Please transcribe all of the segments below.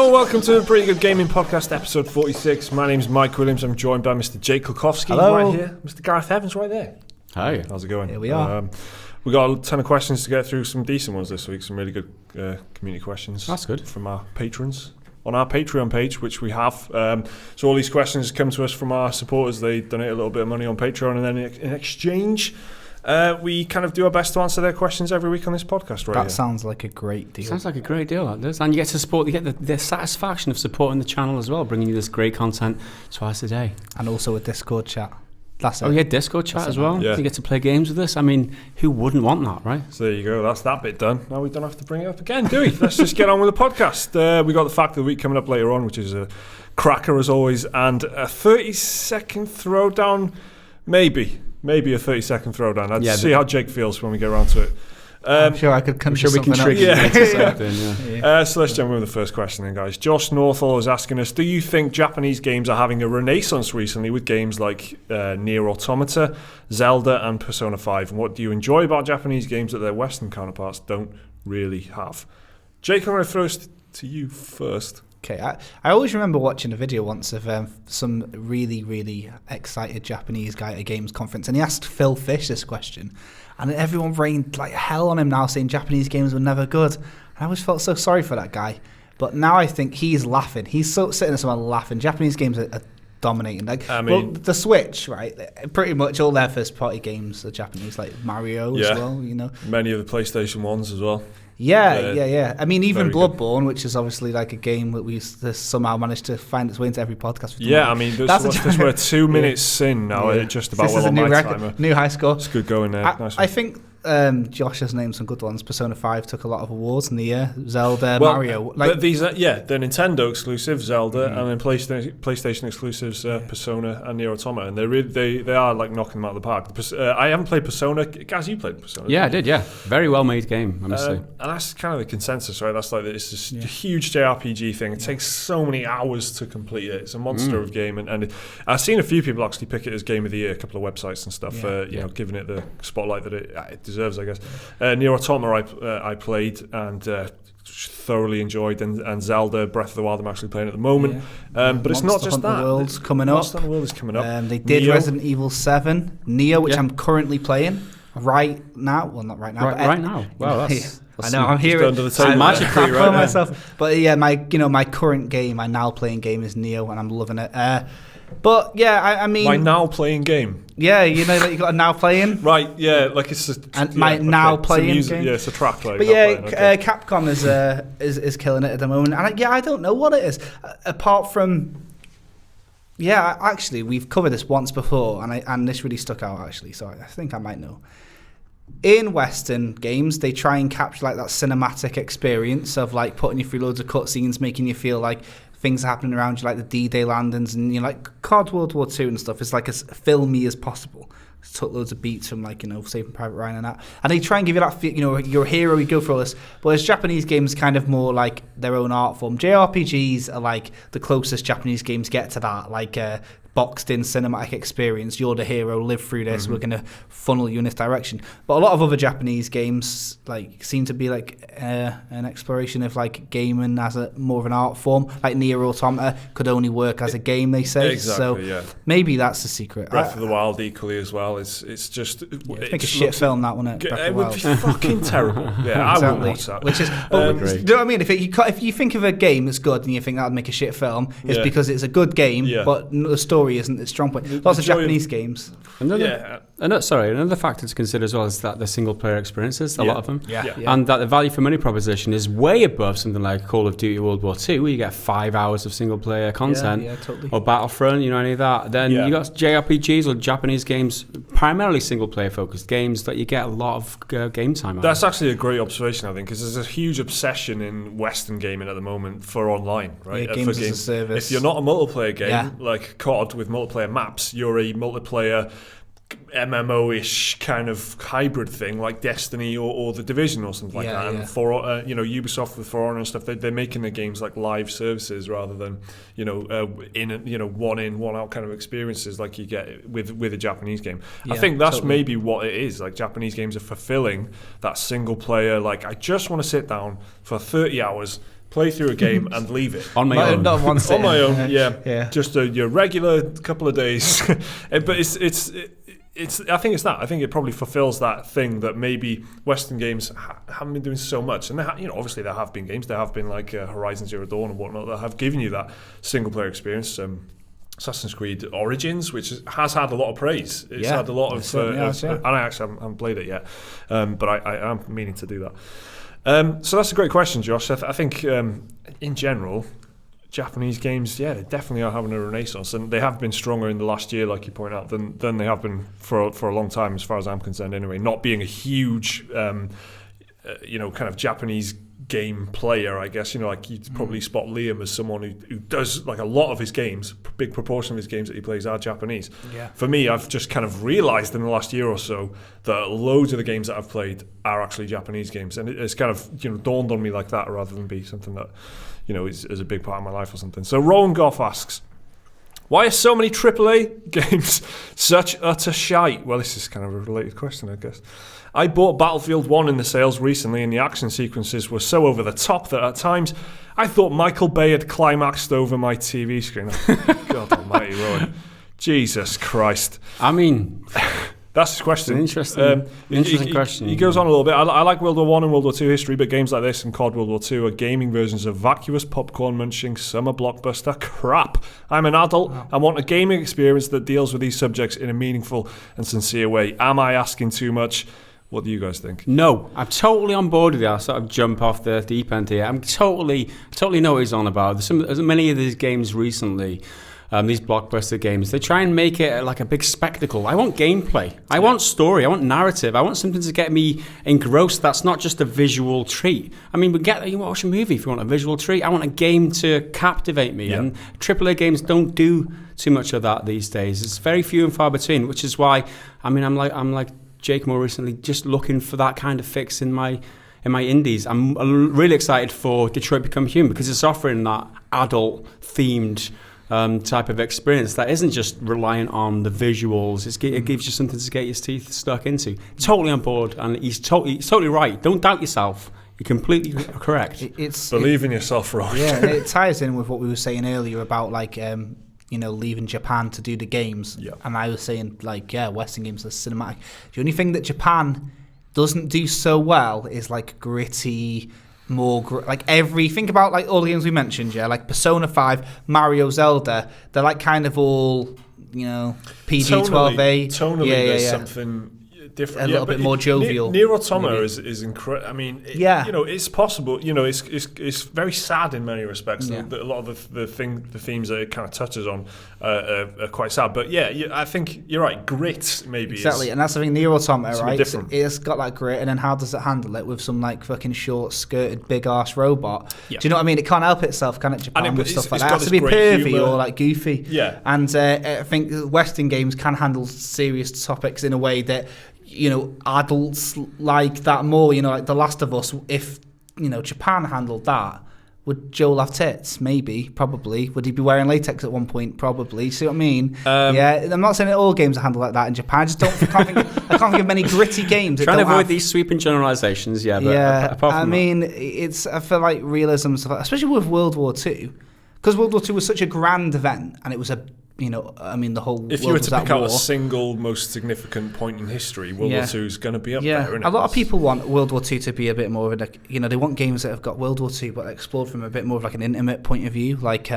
and welcome to the Pretty Good Gaming Podcast, episode 46. My name's Mike Williams. I'm joined by Mr. Jake Kulkowski right here. Mr. Gareth Evans right there. Hi. How's it going? Here we are. We got a ton of questions to get through, some decent ones this week, some really good community questions. That's good. From our patrons on our Patreon page, which we have. So all these questions come to us from our supporters. They donate a little bit of money on Patreon, and then in exchange, we kind of do our best to answer their questions every week on this podcast, right? That sounds like a great deal. Sounds like a great deal, that does. And you get to support, you get the satisfaction of supporting the channel as well, bringing you this great content twice a day. And also a Discord chat. That's it. Oh yeah, Discord chat as well. Yeah. You get to play games with us. I mean, who wouldn't want that, right? So there you go. That's that bit done. Now we don't have to bring it up again, do we? Let's just get on with the podcast. We got the fact of the week coming up later on, which is a cracker as always, and a 30-second throwdown, maybe a 30-second throwdown. Let's see how Jake feels when we get around to it. I'm sure I could conjure something up. So let's jump in with the first question then, guys. Josh Northall is asking us, do you think Japanese games are having a renaissance recently with games like Nier Automata, Zelda and Persona 5? And what do you enjoy about Japanese games that their Western counterparts don't really have? Jake, I'm going to throw this to you first. Okay, I always remember watching a video once of some really, really excited Japanese guy at a games conference, and he asked Phil Fish this question, and everyone rained like hell on him now, saying Japanese games were never good. And I always felt so sorry for that guy, but now I think he's laughing. He's sitting there somewhere laughing. Japanese games are dominating. The Switch, right? Pretty much all their first-party games are Japanines, like Mario as well. You know, many of the PlayStation ones as well. Yeah. I mean, even Bloodborne, which is obviously like a game that we somehow managed to find its way into every podcast. Yeah, I mean, we're 2 minutes in now. Just about this is a new record, new high score. It's good going there. I think Josh has named some good ones. Persona 5 took a lot of awards in the year. Zelda, Mario. These are they're Nintendo exclusive, Zelda, and then PlayStation exclusives, Persona and Nier Automata, and they are like knocking them out of the park. I haven't played Persona. Gaz, you played Persona? Yeah, I did. Yeah, very well made game, I must say. And that's kind of the consensus, right? That's like it's this huge JRPG thing. It takes so many hours to complete it. It's a monster of game, and I've seen a few people actually pick it as Game of the Year. A couple of websites and stuff, giving it the spotlight that it deserves, I guess. Nier Automata I played and thoroughly enjoyed, and Zelda Breath of the Wild I'm actually playing at the moment. But it's not just that. World's coming up. Monster Hunter World is coming up. They did Nioh. Resident Evil 7, Nioh, which I'm currently playing right now. Well, not right now. Right now. Wow, that's I know. I'm here under the table magically right myself. But yeah, my current game, my now playing game is Nioh, and I'm loving it. But yeah, I mean, my now playing game. Yeah, you know that you got a now playing. Right. Yeah, like it's my now playing game. Yeah, it's a track. Like, but Capcom is killing it at the moment, and I don't know what it is apart from. Yeah, actually, we've covered this once before, and this really stuck out actually. So I think I might know. In Western games, they try and capture like that cinematic experience of like putting you through loads of cutscenes, making you feel like things are happening around you, like the D-Day landings, and like COD World War II and stuff. It's like as filmy as possible. It took loads of beats from like Saving Private Ryan and that, and they try and give you that you're a hero. You go for all this, but as Japanese games, kind of more like their own art form. JRPGs are like the closest Japanese games get to that, like boxed in cinematic experience. You're the hero, live through this, we're going to funnel you in this direction. But a lot of other Japanese games like seem to be like an exploration of like gaming as a more of an art form. Like Nier Automata could only work as a game, they say. Exactly, so maybe that's the secret. Breath of the Wild equally as well. It's just make a shit film, that one. It would be fucking terrible. Yeah, exactly. I would watch that. Which is, do you know what I mean? If you think of a game that's good and you think that would make a shit film, it's because it's a good game, but the story isn't its strong point. Lots of Japanese games. Another factor to consider as well is that the single player experiences, a lot of them, Yeah. and that the value for money proposition is way above something like Call of Duty World War II, where you get 5 hours of single player content, totally. or Battlefront, any of that. Then you got JRPGs or Japanese games, primarily single player focused games, that you get a lot of game time. That's actually a great observation, I think, because there's a huge obsession in Western gaming at the moment for online, right? Games as a service. If you're not a multiplayer game like COD with multiplayer maps, you're a multiplayer MMO-ish kind of hybrid thing like Destiny or The Division or something like that. And for Ubisoft with For Honor and stuff, they're making the games like live services rather than one in one out kind of experiences like you get with a Japanese game. I think that's maybe what it is. Like Japanese games are fulfilling that single player. Like I just want to sit down for 30 hours play through a game and leave it. On my own. Not one On my own, yeah. Just your regular couple of days. But it's I think it's that. I think it probably fulfills that thing that maybe Western games haven't been doing so much. And obviously there have been games. There have been like Horizon Zero Dawn and whatnot that have given you that single player experience. Assassin's Creed Origins, which has had a lot of praise. It's had a lot of, and I actually haven't played it yet, but I am meaning to do that. So that's a great question, Josh. I think in general, Japanese games, they definitely are having a renaissance, and they have been stronger in the last year, like you point out, than they have been for a long time, as far as I'm concerned. Anyway, not being a huge, kind of Japanese game player, I guess. Like you'd probably spot Liam as someone who does like a lot of his games, big proportion of his games that he plays are Japanese. Yeah. For me, I've just kind of realised in the last year or so that loads of the games that I've played are actually Japanese games, and it's kind of dawned on me like that rather than be something that is a big part of my life or something. So Rowan Goff asks, why are so many AAA games such utter shite? Well, this is kind of a related question, I guess. I bought Battlefield 1 in the sales recently, and the action sequences were so over the top that at times I thought Michael Bay had climaxed over my TV screen. Oh, God almighty, Rowan. Jesus Christ. I mean... That's his question. Interesting question. He goes on a little bit. I like World War One and World War Two history, but games like this and COD World War Two are gaming versions of vacuous popcorn munching summer blockbuster crap. I'm an adult and want a gaming experience that deals with these subjects in a meaningful and sincere way. Am I asking too much? What do you guys think? No, I'm totally on board with you. I'll sort of jump off the deep end here. I'm totally know what he's on about. There's many of these games recently. These blockbuster games, they try and make it like a big spectacle. I want gameplay. I want story. I want narrative. I want something to get me engrossed. That's not just a visual treat. I mean, you watch a movie if you want a visual treat. I want a game to captivate me. Yeah. And AAA games don't do too much of that these days. It's very few and far between, which is why, I mean, I'm like Jake more recently, just looking for that kind of fix in my indies. I'm really excited for Detroit Become Human because it's offering that adult-themed type of experience that isn't just reliant on the visuals. It gives you something to get your teeth stuck into. Totally on board, and he's totally right. Don't doubt yourself. You're completely correct. Believe in yourself, Rowan. Yeah, it ties in with what we were saying earlier about like leaving Japan to do the games. Yeah. And I was saying like Western games are cinematic. The only thing that Japan doesn't do so well is like gritty. Think about like all the games we mentioned, like Persona 5, Mario, Zelda. They're like kind of all PG-12A. Tonally, there's something different, a little bit more jovial. Nier Automata is incredible. I mean, it's possible. It's very sad in many respects. Yeah. A lot of the themes that it kind of touches on are quite sad. But I think you're right. Grit maybe exactly, and that's the thing. Nier Automata, right? It's got that grit, and then how does it handle it with some like fucking short skirted big ass robot? Yeah. Do you know what I mean? It can't help itself, can it? Japan with stuff like that. It has to be pervy or like goofy. Yeah, and I think Western games can handle serious topics in a way that. Adults like that more. Like The Last of Us. If Japan handled that, would Joel have tits? Maybe, probably. Would he be wearing latex at one point? Probably. See what I mean? I'm not saying that all games are handled like that in Japan. I just don't. I can't think of many gritty games. Trying to avoid these sweeping generalizations. I feel like realism, especially with World War II, because World War II was such a grand event, and it was the whole. If you were to pick out a single most significant point in history, World War II is going to be up there. Isn't it? A lot of people want World War II to be a bit more of they want games that have got World War II but explored from a bit more of like an intimate point of view, like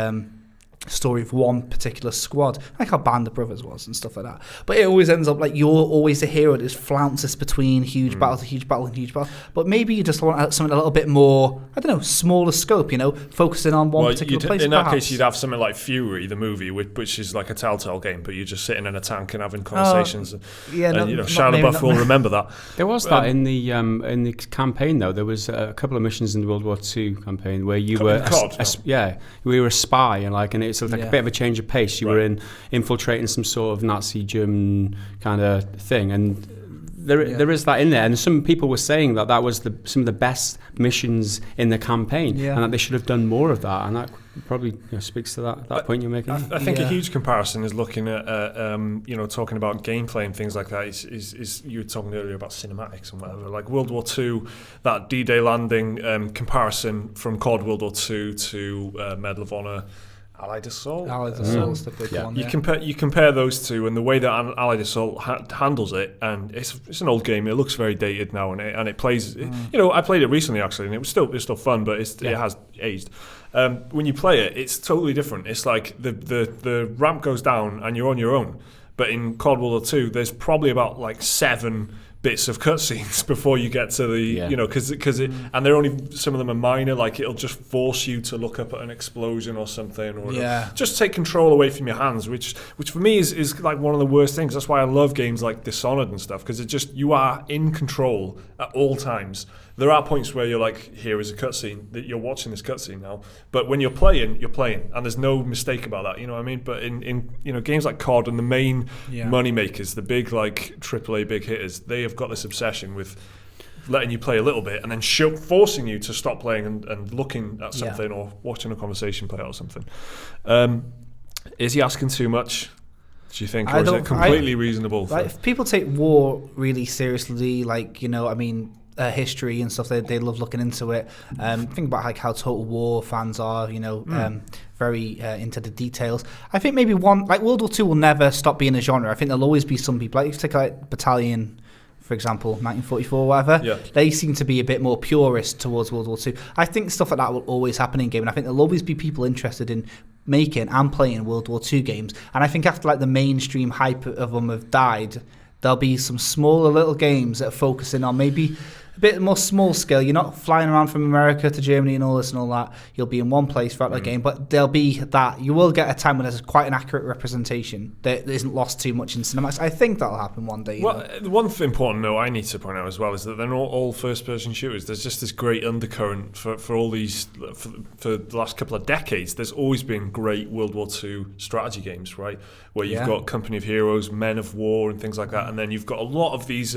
story of one particular squad, like how Band of Brothers was and stuff like that. But it always ends up like you're always the hero that just flounces between huge battle to huge battle and huge battle. But maybe you just want something a little bit more, I don't know, smaller scope, focusing on one particular place. In that case, you'd have something like Fury, the movie, which is like a Telltale game, but you're just sitting in a tank and having conversations. Shia LaBeouf will remember that. There was that in the campaign though. There was a couple of missions in the World War II campaign where you were we were a spy and it's like a bit of a change of pace. You were infiltrating some sort of Nazi German kind of thing, and there is that in there, and some people were saying that was some of the best missions in the campaign, and that they should have done more of that, and that probably speaks to that point you're making. I think a huge comparison is looking at talking about gameplay and things like that. Is you were talking earlier about cinematics and whatever, like World War II, that D-Day landing comparison from COD World War II to Medal of Honor. Allied Assault. Allied Assault's the big one. You compare those two, and the way that Allied Assault handles it, and it's an old game. It looks very dated now, and it plays. I played it recently actually, and it's still fun, but it has aged. When you play it, it's totally different. It's like the ramp goes down, and you're on your own. But in COD World War II, there's probably about like 7 bits of cutscenes before you get to the and they're only, some of them are minor, like it'll just force you to look up at an explosion or something, or just take control away from your hands, which for me is like one of the worst things. That's why I love games like Dishonored and stuff, because you are in control at all times. There are points where you're like, here is a cutscene, that you're watching this cutscene now, but when you're playing, and there's no mistake about that, you know what I mean? But in games like COD and the main money makers, the big like AAA big hitters, they have got this obsession with letting you play a little bit and then forcing you to stop playing and looking at something or watching a conversation play out or something. Is he asking too much, do you think, or is it completely reasonable? Like, if people take war really seriously, like, history and stuff, they love looking into it. Think about like how Total War fans are, very into the details. I think maybe World War II will never stop being a genre. I think there'll always be some people, like, take like Battalion, for example, 1944, whatever. They seem to be a bit more purist towards World War II. I think stuff like that will always happen in game, and I think there'll always be people interested in making and playing World War II games. And I think after like the mainstream hype of them have died, there'll be some smaller little games that are focusing on maybe a bit more small scale. You're not flying around from America to Germany and all this and all that. You'll be in one place throughout the game, but there'll be that. You will get a time when there's quite an accurate representation that isn't lost too much in cinematics. I think that'll happen one day. The one important note I need to point out as well is that they're not all first-person shooters. There's just this great undercurrent for all these, for the last couple of decades. There's always been great World War II strategy games, right? Where you've got Company of Heroes, Men of War, and things like that. And then you've got a lot of these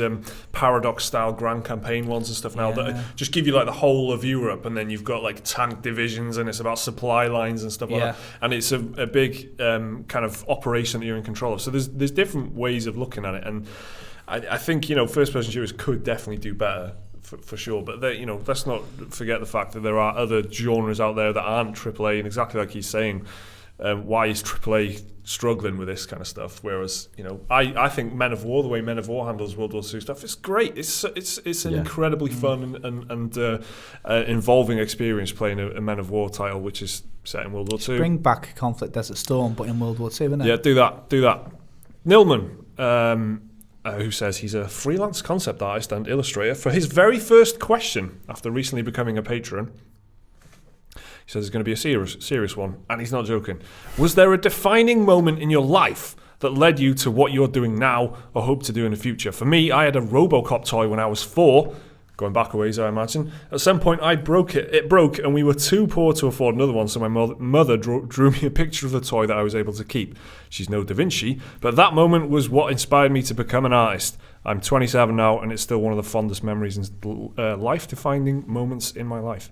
Paradox-style Grand Campaign ones and stuff now that just give you like the whole of Europe, and then you've got like tank divisions, and it's about supply lines and stuff like that. And it's a big kind of operation that you're in control of. So there's different ways of looking at it, and I think first-person shooters could definitely do better. For sure, but let's not forget the fact that there are other genres out there that aren't AAA, and exactly like he's saying, why is AAA struggling with this kind of stuff? Whereas, I think Men of War, the way Men of War handles World War II stuff, is great. It's an incredibly fun and involving experience playing a Men of War title, which is set in World War II. Bring back Conflict Desert Storm, but in World War II, isn't it? Yeah, do that. Nilman, who says he's a freelance concept artist and illustrator, for his very first question after recently becoming a patron. He says it's going to be a serious one, and he's not joking. Was there a defining moment in your life that led you to what you're doing now or hope to do in the future? For me, I had a RoboCop toy when I was 4, going back a ways, I imagine. At some point, it broke, and we were too poor to afford another one, so my mother drew me a picture of the toy that I was able to keep. She's no Da Vinci, but that moment was what inspired me to become an artist. I'm 27 now, and it's still one of the fondest memories and life-defining moments in my life.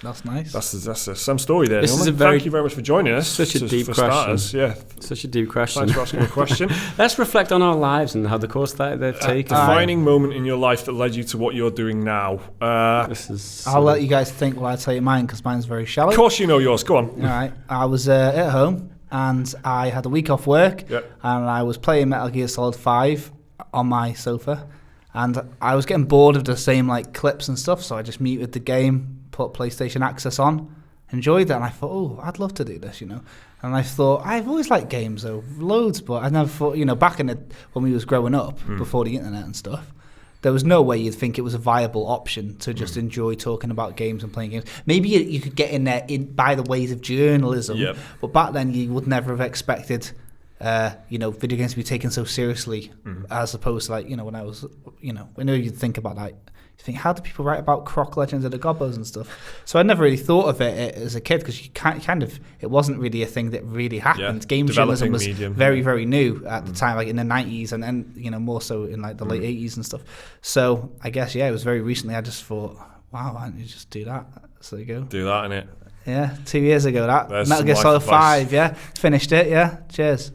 That's nice. That's some story there. Thank you very much for joining us. Such a deep question. Such a deep question. Thanks for asking a question. Let's reflect on our lives and how the course that they've taken. Defining moment in your life that led you to what you're doing now. I'll let you guys think while I tell you mine, because mine's very shallow. Of course you know yours. Go on. All right. I was at home, and I had a week off work, and I was playing Metal Gear Solid 5 on my sofa, and I was getting bored of the same like clips and stuff, so I just muted the game, put PlayStation Access on, enjoyed it, and I thought, I'd love to do this, And I thought, I've always liked games, though, loads, but I never thought, back when we was growing up, before the internet and stuff, there was no way you'd think it was a viable option to just enjoy talking about games and playing games. Maybe you could get in there by the ways of journalism, but back then you would never have expected video games to be taken so seriously, as opposed to when I was, whenever you'd think about that, You think, how do people write about Croc Legends of the Gobbos and stuff? So I never really thought of it as a kid because you kind of it wasn't really a thing that really happened. Game journalism was very, very new at the time, like in the 90s, and then more so in like the late 80s and stuff. So I guess it was very recently. I just thought, wow, why don't you just do that? So there you go. Do that, innit? Yeah, 2 years ago that. Metal Gear Solid 5, yeah. Finished it, yeah. Cheers.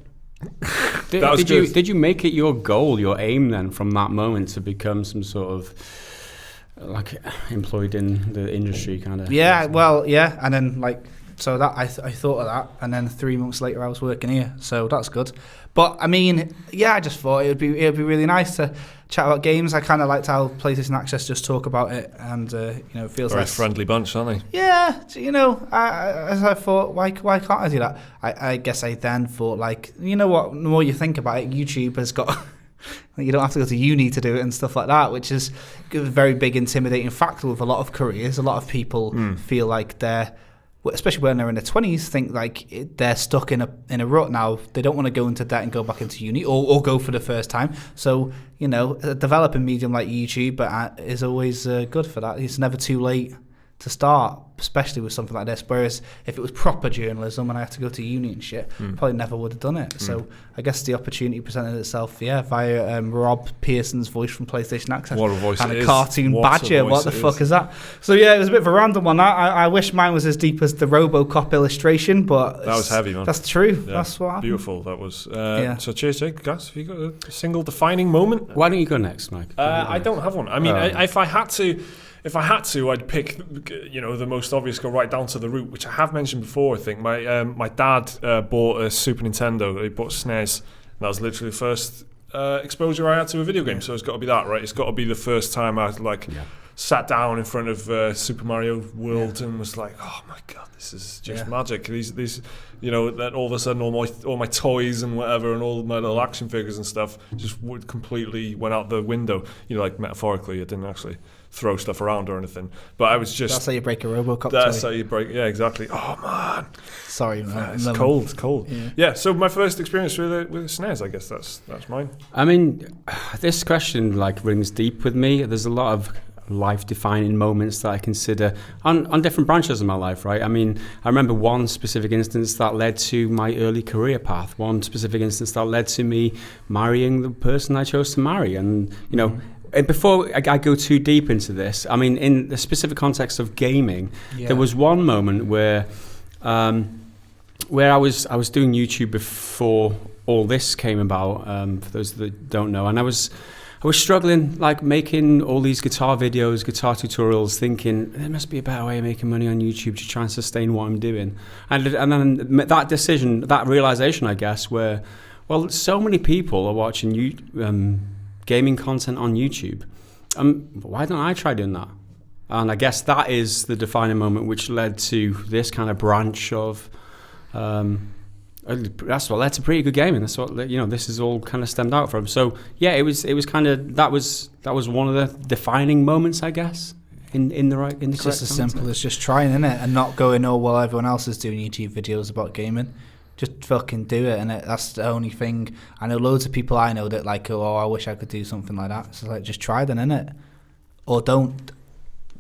Did you make it your goal, your aim then from that moment to become some sort of like employed in the industry kind of? Yeah, well, yeah. And then so that I thought of that, and then 3 months later I was working here, so that's good. But I mean, I just thought it'd be really nice to chat about games. I kind of liked how PlayStation Access just talk about it, and it feels very like friendly bunch, aren't they? Yeah, as I thought, why can't I do that? I guess I then thought, what, the more you think about it, YouTube has got. You don't have to go to uni to do it and stuff like that, which is a very big intimidating factor with a lot of careers. A lot of people feel like they're, especially when they're in their 20s, think like they're stuck in a rut now. They don't want to go into debt and go back into uni or go for the first time. So, a developing medium like YouTube is always good for that. It's never too late to start, especially with something like this. Whereas if it was proper journalism and I had to go to uni and shit, probably never would have done it. So I guess the opportunity presented itself, via Rob Pearson's voice from PlayStation Access. What a voice and it a is. cartoon What badger. What the fuck is that? So it was a bit of a random one. I wish mine was as deep as the RoboCop illustration, but that was heavy, man. That's true. Yeah, that's what happened. Beautiful. That was. So cheers, Jake. Guys, have you got a single defining moment? Why don't you go next, Mike? I don't have one. I mean, if I had to, I'd pick, the most obvious, go right down to the root, which I have mentioned before. I think my dad bought a Super Nintendo. He bought SNES. That was literally the first exposure I had to a video game. So it's got to be that, right? It's got to be the first time I sat down in front of Super Mario World and was like, oh my god, this is just magic. These, then all of a sudden all my toys and whatever and all my little action figures and stuff just completely went out the window. Metaphorically, it didn't actually throw stuff around or anything, but I was just. That's how you break a RoboCop. That's how you break. Yeah, exactly. Oh man, sorry, man. It's cold. Yeah. So my first experience with SNES, I guess that's mine. I mean, this question rings deep with me. There's a lot of life-defining moments that I consider on different branches of my life, right? I mean, I remember one specific instance that led to my early career path, one specific instance that led to me marrying the person I chose to marry, and and before I go too deep into this, I mean, in the specific context of gaming, there was one moment where I was doing YouTube before all this came about, for those that don't know, and I was struggling, making all these guitar videos, guitar tutorials, thinking there must be a better way of making money on YouTube to try and sustain what I'm doing. And then that decision, that realization, I guess, where, so many people are watching gaming content on YouTube. Why don't I try doing that? And I guess that is the defining moment which led to this kind of branch of... that's what led to pretty good gaming. That's what this is all kind of stemmed out from. So it was kind of that was one of the defining moments, I guess, in the correct. It's just as simple as just trying, isn't it, and not going, everyone else is doing YouTube videos about gaming. Just fucking do it, and that's the only thing. I know loads of people I know that I wish I could do something like that. So just try then, innit? Or don't.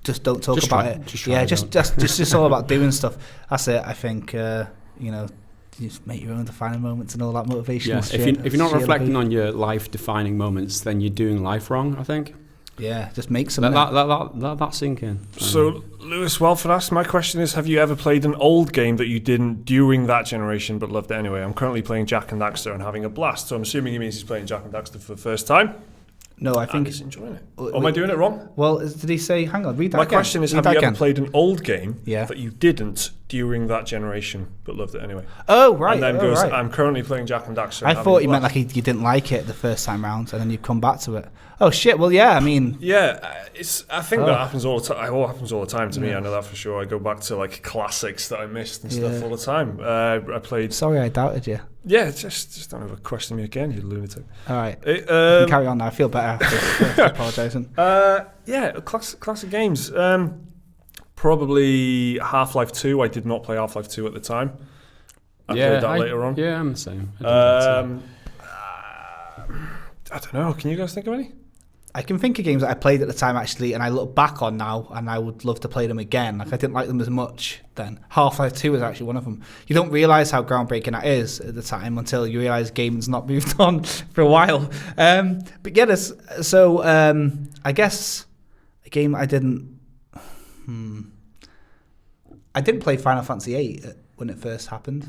Just don't talk about it. Just all about doing stuff. That's it. I think you just make your own defining moments and all that motivation. Yeah. If you're not reflecting on your life defining moments, then you're doing life wrong, I think. Yeah, just make some. That sink in. So, Lewis Welford asked, my question is, have you ever played an old game that you didn't during that generation but loved it anyway? I'm currently playing Jack and Daxter and having a blast. So I'm assuming he means he's playing Jack and Daxter for the first time. No, I think he's enjoying it. Am I doing it wrong? Well, did he say, hang on, read that My again. question is, have you ever played an old game that you didn't during that generation but loved it anyway? Oh, right. And then right. I'm currently playing Jack and Daxter. I thought you meant you didn't like it the first time round and then you come back to it. Oh, shit. Well, yeah, I mean... Yeah, I think that happens all the time. It all happens all the time to me. I know that for sure. I go back to classics that I missed and stuff all the time. I played... Sorry, I doubted you. Yeah, just don't ever question me again, you lunatic. All right. You can carry on now. I feel better after apologising. Classic games. Probably Half-Life 2. I did not play Half-Life 2 at the time. I played that later on. Yeah, I'm the same. I don't know. Can you guys think of any? I can think of games that I played at the time actually, and I look back on now, and I would love to play them again. Like I didn't like them as much then. Half-Life 2 is actually one of them. You don't realise how groundbreaking that is at the time until you realise gaming's not moved on for a while. But yeah, I guess a game I didn't play Final Fantasy VIII when it first happened,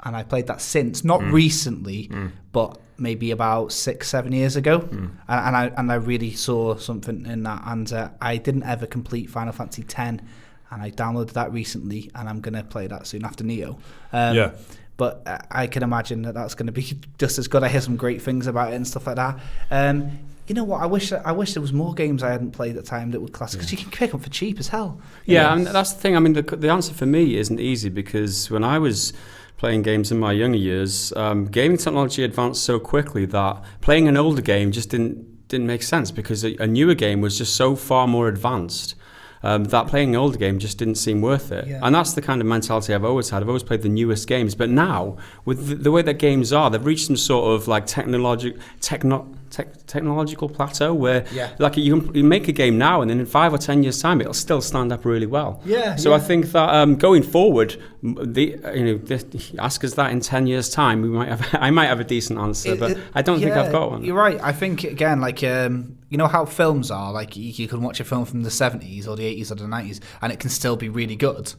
and I played that since, not recently, but maybe about 6-7 years ago, and I really saw something in that, and I didn't ever complete Final Fantasy X, and I downloaded that recently, and I'm gonna play that soon after Nioh. But I can imagine that that's going to be just as good. I hear some great things about it and stuff like that. You know what? I wish there was more games I hadn't played at the time that would class, because you can pick them for cheap as hell. Yeah, and that's the thing. I mean, the answer for me isn't easy, because when I was playing games in my younger years, gaming technology advanced so quickly that playing an older game just didn't make sense, because a newer game was just so far more advanced. That playing an older game just didn't seem worth it. And that's the kind of mentality I've always had. I've always played the newest games. But now, with the way that games are, they've reached some sort of like technological plateau where like you make a game now, and then in 5 or 10 years' time, it'll still stand up really well. So I think that going forward, ask us that in 10 years' time, I might have a decent answer, but I don't think I've got one. You're right. I think, again, like, you know how films are? Like, you can watch a film from the 70s or the 80s or the 90s, and it can still be really good.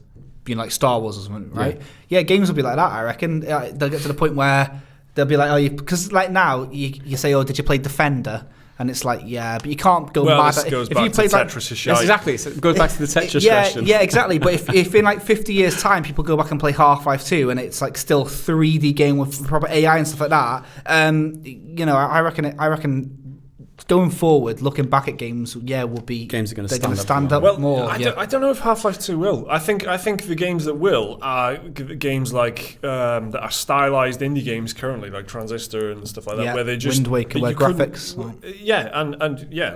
You know, like Star Wars or something, right? Yeah, games will be like that, I reckon. They'll get to the point where they'll be like, because like now, you say, did you play Defender? And it's like, yeah, but you can't go mad. This goes back to Tetris. Yes, exactly. It goes back to the Tetris question. Yeah, exactly. But if in like 50 years' time, people go back and play Half-Life 2, and it's like still 3D game with proper AI and stuff like that, I reckon going forward, looking back at games, will be games are going to stand up well, more. I don't know if Half-Life 2 will. I think the games that will are games like that are stylized indie games currently, like Transistor and stuff like that, where they just Wind Waker, where graphics. I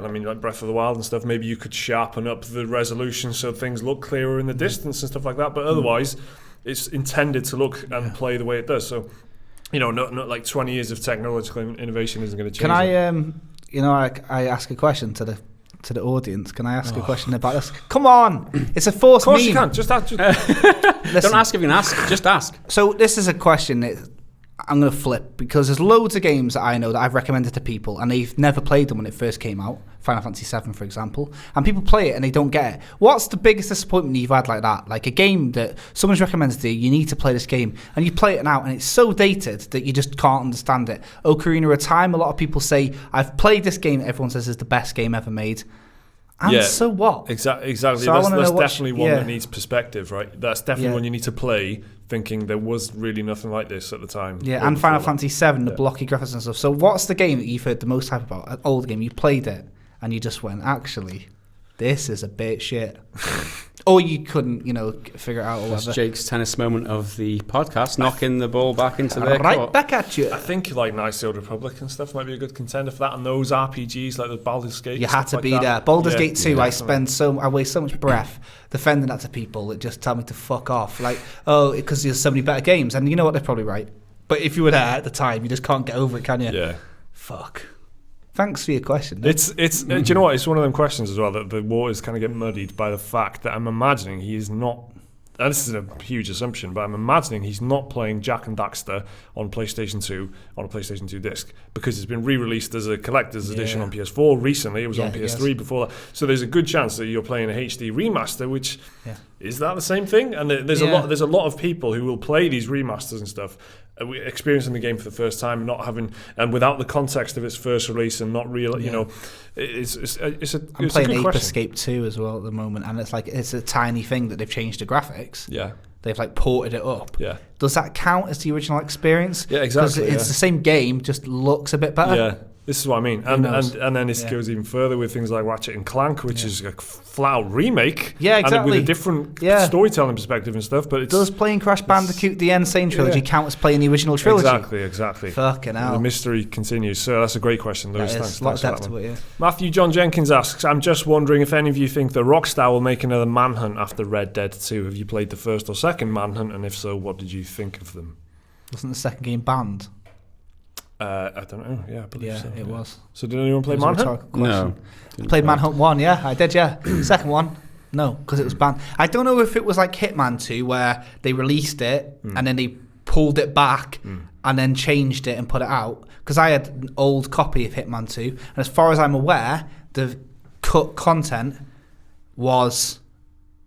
mean, like Breath of the Wild and stuff. Maybe you could sharpen up the resolution so things look clearer in the distance and stuff like that. But otherwise, it's intended to look and play the way it does. So, not like 20 years of technological innovation isn't going to change. Can I ask a question to the audience? Can I ask a question about this? Come on, it's a forced meme. Of course you can. Just ask. Don't ask if you can ask. Just ask. So this is a question that I'm going to flip, because there's loads of games that I know that I've recommended to people, and they've never played them when it first came out. Final Fantasy VII, for example, and people play it and they don't get it. What's the biggest disappointment you've had like that? Like a game that someone's recommended to you, you need to play this game, and you play it now, and it's so dated that you just can't understand it. Ocarina of Time, a lot of people say, I've played this game, everyone says it's the best game ever made. And so what? Exactly. So that's definitely one that needs perspective, right? That's definitely one you need to play thinking there was really nothing like this at the time. Yeah, and Final Fantasy VII, the blocky graphics and stuff. So what's the game that you've heard the most hype about? An old game, you played it, and you just went, actually, this is a bit shit. Or you couldn't, figure it out or whatever. That's Jake's tennis moment of the podcast, knocking the ball back into their right court. Back at you. I think like Knights of the Old Republic and stuff might be a good contender for that, and those RPGs like the Baldur's Gate. You had to be there. Baldur's Gate 2, I waste so much breath defending that to people that just tell me to fuck off. Like, because there's so many better games, and you know what? They're probably right. But if you were there at the time, you just can't get over it, can you? Yeah. Fuck. Thanks for your question. It's do you know what? It's one of them questions as well that the waters kind of get muddied by the fact that I'm imagining he is not. And this is a huge assumption, but I'm imagining he's not playing Jak and Daxter on PlayStation 2 on a PlayStation 2 disc, because it's been re-released as a collector's edition on PS4 recently. It was on PS3 before that. So there's a good chance that you're playing a HD remaster, which is that the same thing? And there's a lot of people who will play these remasters and stuff, experiencing the game for the first time, not having, and without the context of its first release, and not real, it's I'm playing Ape Escape 2 as well at the moment, and it's a tiny thing that they've changed the graphics. Yeah. They've like ported it up. Yeah. Does that count as the original experience? Yeah, exactly. Because it's the same game, just looks a bit better. Yeah. This is what I mean. And then it goes even further with things like Ratchet and Clank, which is a flat-out remake. Yeah, exactly. And with a different storytelling perspective and stuff. But does playing Crash Bandicoot the Insane Trilogy count as playing the original trilogy? Exactly. Fucking hell. The mystery continues. So that's a great question. Thanks a lot of depth to it, Matthew John Jenkins asks, I'm just wondering if any of you think that Rockstar will make another Manhunt after Red Dead 2. Have you played the first or second Manhunt? And if so, what did you think of them? Wasn't the second game banned? I don't know. Yeah, I believe so. It was. So did anyone play Manhunt? No. I played Manhunt 1, yeah. I did, yeah. Second one, no, because it was banned. I don't know if it was like Hitman 2 where they released it and then they pulled it back and then changed it and put it out. Because I had an old copy of Hitman 2. And as far as I'm aware, the cut content was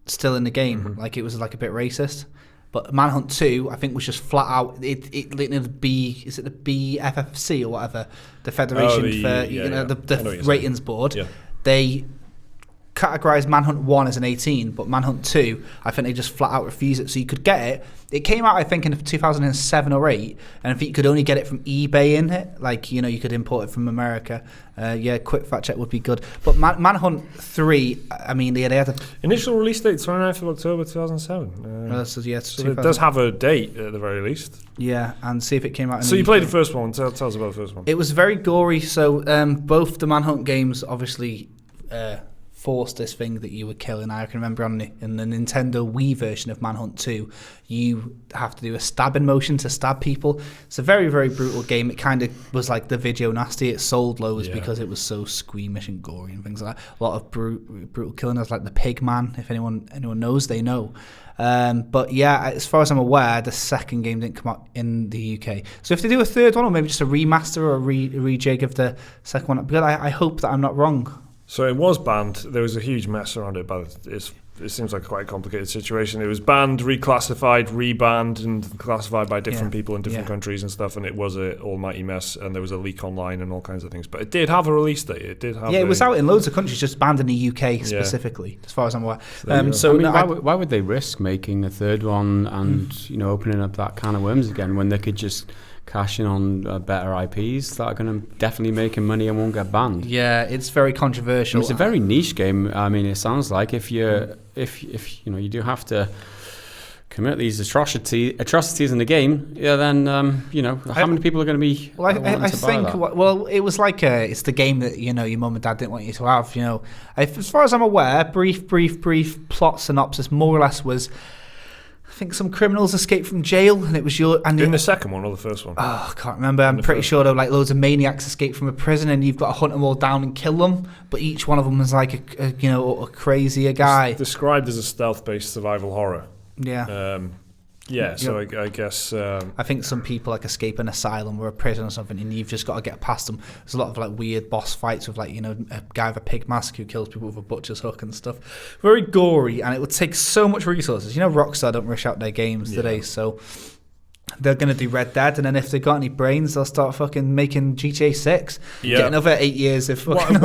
still in the game. Like it was like a bit racist. But Manhunt 2, I think, was just flat out. Is it the BFFC or whatever, the Federation the ratings board? Yeah. They categorised Manhunt 1 as an 18, but Manhunt 2, I think they just flat out refused it. So you could get it. It came out, I think, in 2007 or 8, and I think you could only get it from eBay in it. Like, you could import it from America. Quick fact check would be good. But Manhunt 3, I mean, they had a... Initial release date, 29th of October 2007. So it does have a date at the very least. Yeah, and see if it came out in So you played the first one. Tell us about the first one. It was very gory. So both the Manhunt games, obviously... forced this thing that you would kill, and I can remember in the Nintendo Wii version of Manhunt 2, you have to do a stabbing motion to stab people. It's a very, very brutal game. It kind of was like the video nasty. It sold loads because it was so squeamish and gory and things like that. A lot of brutal killing. There's like the Pig Man. If anyone knows, they know. But yeah, as far as I'm aware, the second game didn't come out in the UK. So if they do a third one, or maybe just a remaster or a rejig of the second one, because I hope that I'm not wrong. So it was banned. There was a huge mess around it, but it seems like quite a complicated situation. It was banned, reclassified, rebanned, and classified by different people in different countries and stuff, and it was an almighty mess, and there was a leak online and all kinds of things. But it did have a release date. It did have. Yeah, it was out in loads of countries, just banned in the UK specifically, as far as I'm aware. Why would they risk making a third one and opening up that can of worms again when they could just cashing on better IPs that are going to definitely make him money and won't get banned? Yeah, it's very controversial. It's a very niche game. I mean, it sounds like if you do have to commit these atrocities in the game, then how many people are going to be? Well, I think it was like it's the game that your mum and dad didn't want you to have. As far as I'm aware, brief plot synopsis more or less was, I think some criminals escaped from jail, and it was in the second one or the first one? Oh, I can't remember. I'm pretty sure there were like loads of maniacs escaped from a prison, and you've got to hunt them all down and kill them. But each one of them was like a crazier guy. It's described as a stealth-based survival horror. Yeah. So I guess... I think some people escape an asylum or a prison or something, and you've just got to get past them. There's a lot of weird boss fights with a guy with a pig mask who kills people with a butcher's hook and stuff. Very gory, and it would take so much resources. Rockstar don't rush out their games today, so they're going to do Red Dead, and then if they've got any brains, they'll start fucking making GTA 6. Get another 8 years of fucking...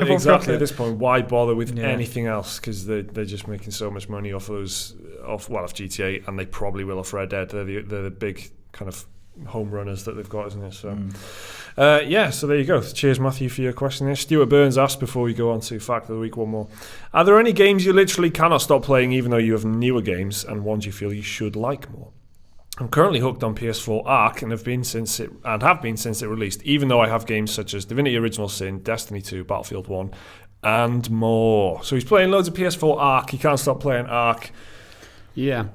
exactly. At this point, why bother with anything else? Because they're just making so much money off GTA, and they probably will off Red Dead. They're the big kind of home runners that they've got, isn't it? So, so there you go. Cheers, Matthew, for your question there. Stuart Burns asked, before we go on to Fact of the Week, one more. Are there any games you literally cannot stop playing, even though you have newer games, and ones you feel you should like more? I'm currently hooked on PS4 Ark and have been since it released, even though I have games such as Divinity Original Sin, Destiny 2, Battlefield 1, and more. So he's playing loads of PS4 Ark. He can't stop playing Ark. Yeah.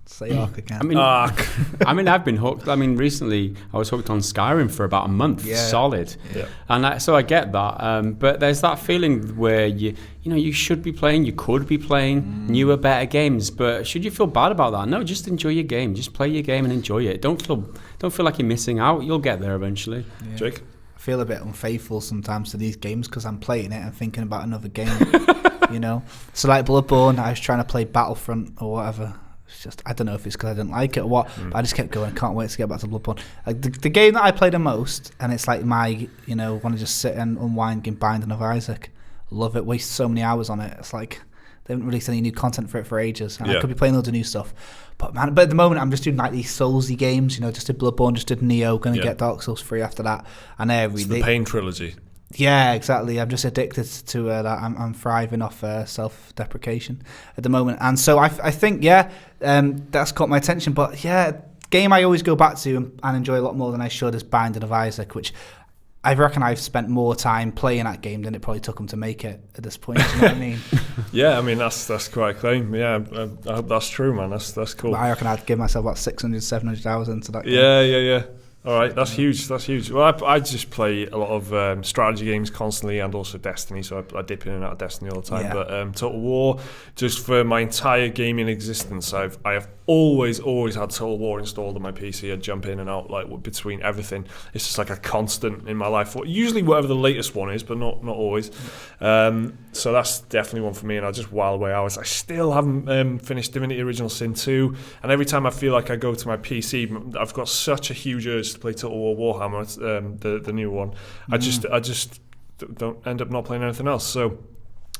Say Ark again. Ark. I've been hooked. Recently I was hooked on Skyrim for about a month, solid. Yeah. And so I get that. But there's that feeling where you should be playing, you could be playing newer, better games. But should you feel bad about that? No, just enjoy your game. Just play your game and enjoy it. Don't feel like you're missing out. You'll get there eventually. Yeah. Jake? I feel a bit unfaithful sometimes to these games because I'm playing it and thinking about another game. So like Bloodborne, I was trying to play Battlefront or whatever. It's just, I don't know if it's because I didn't like it or what, but I just kept going. I can't wait to get back to Bloodborne. The game that I play the most, and it's like my, want to just sit and unwind in Binding of Isaac. Love it. Waste so many hours on it. It's like they haven't released any new content for it for ages, and I could be playing loads of new stuff. But at the moment, I'm just doing like these Soulsy games. Just did Bloodborne, just did Nioh. Going to get Dark Souls 3 after that, and it's the Pain trilogy. Yeah, exactly. I'm just addicted to that. I'm thriving off self-deprecation at the moment, and so I think that's caught my attention. But game I always go back to and enjoy a lot more than I should is Binding of Isaac, which I reckon I've spent more time playing that game than it probably took them to make it at this point. You know what I mean? Yeah, that's quite a claim. Yeah, I hope that's true, man. That's cool. But I reckon I'd give myself about 600, 700 hours into that game. Yeah. All right, that's huge. That's huge. Well, I just play a lot of strategy games constantly, and also Destiny. So I dip in and out of Destiny all the time. Yeah. But Total War, just for my entire gaming existence, I have always had Total War installed on my PC. I jump in and out like between everything. It's just like a constant in my life. Usually whatever the latest one is, but not always. So that's definitely one for me. And I just while away hours. I still haven't finished Divinity Original Sin 2, and every time I feel like I go to my PC, I've got such a huge urge to play Total War Warhammer, the new one. I just don't end up not playing anything else. So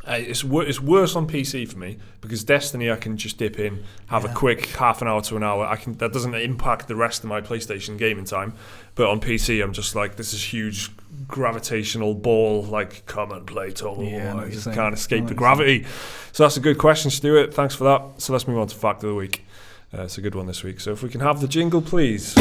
it's worse on PC for me, because Destiny I can just dip in, have a quick half an hour to an hour. That doesn't impact the rest of my PlayStation gaming time. But on PC I'm just like, this is huge gravitational ball, like come and play Total War. I just can't escape the gravity. So that's a good question, Stuart. Thanks for that. So let's move on to Fact of the Week. It's a good one this week. So if we can have the jingle, please.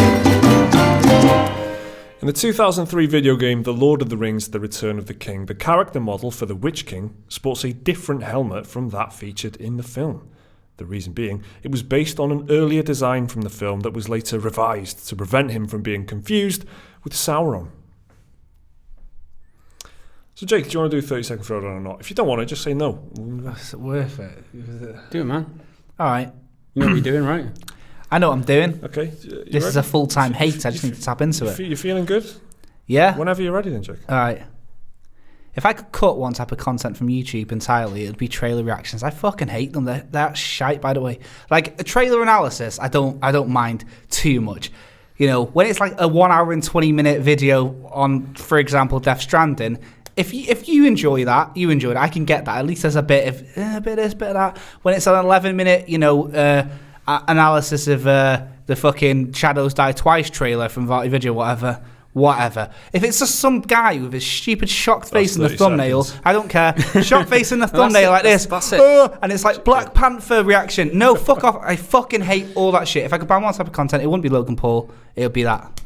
In the 2003 video game The Lord of the Rings: The Return of the King, the character model for the Witch King sports a different helmet from that featured in the film. The reason being, it was based on an earlier design from the film that was later revised to prevent him from being confused with Sauron. So Jake, do you want to do 30-second throwdown or not? If you don't want it, just say no. It's worth it. Do it, man. All right. You know what you're doing, right? I know what I'm doing. Okay. This is a full-time hate. I just need to tap into it. You feeling good? Yeah. Whenever you're ready then, Jake. All right. If I could cut one type of content from YouTube entirely, it'd be trailer reactions. I fucking hate them. They're shite, by the way. Like a trailer analysis, I don't mind too much. You know, when it's like a 1 hour and 20-minute video on, for example, Death Stranding. If you enjoy that, you enjoy it. I can get that. At least there's a bit of this, bit of that. When it's an 11-minute, analysis of the fucking Shadows Die Twice trailer from Varty Video, whatever. If it's just some guy with his stupid shocked face in the thumbnail, I don't care. Shocked face in the thumbnail like this. That's it. And it's like Black Panther reaction. No, fuck off. I fucking hate all that shit. If I could ban one type of content, it wouldn't be Logan Paul. It would be that.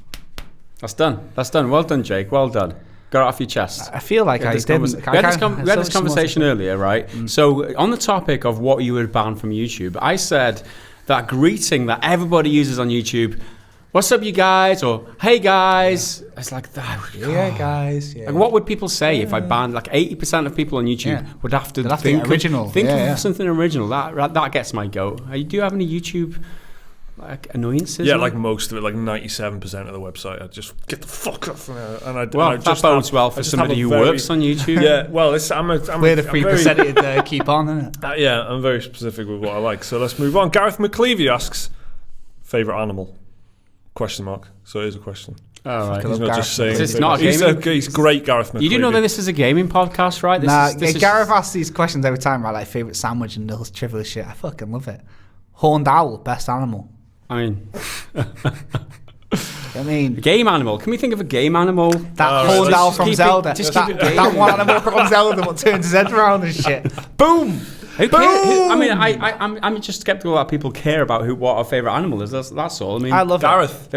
That's done. Well done, Jake. Well done. Got it off your chest. I feel like I didn't. We had this conversation earlier, right? So on the topic of what you would ban from YouTube, I said that greeting that everybody uses on YouTube, what's up you guys, or hey guys, it's like that. Yeah, guys. Yeah. Like, what would people say if I banned, like 80% of people on YouTube would have to think original. Think of something original. That gets my goat. Do you have any YouTube like annoyances? Yeah, like most of it, like 97% of the website, I just get the fuck up from there. And that bodes well for somebody who works on YouTube. Yeah, well, we're the 3% to keep on, isn't it? Yeah, I'm very specific with what I like. So let's move on. Gareth McClevey asks, favourite animal? Question mark. So it is a question. Oh, right. He's not just saying. It's not a gaming. He's great, Gareth McClevey. You do know that this is a gaming podcast, right? Gareth asks these questions every time about like favourite sandwich and those trivial shit. I fucking love it. Horned owl, best animal. I mean, game animal. Can we think of a game animal? That horned owl from Zelda. That one animal from Zelda that turns his head around and shit. Boom. I'm just skeptical that people care about what our favourite animal is. That's all. I mean, I love Gareth.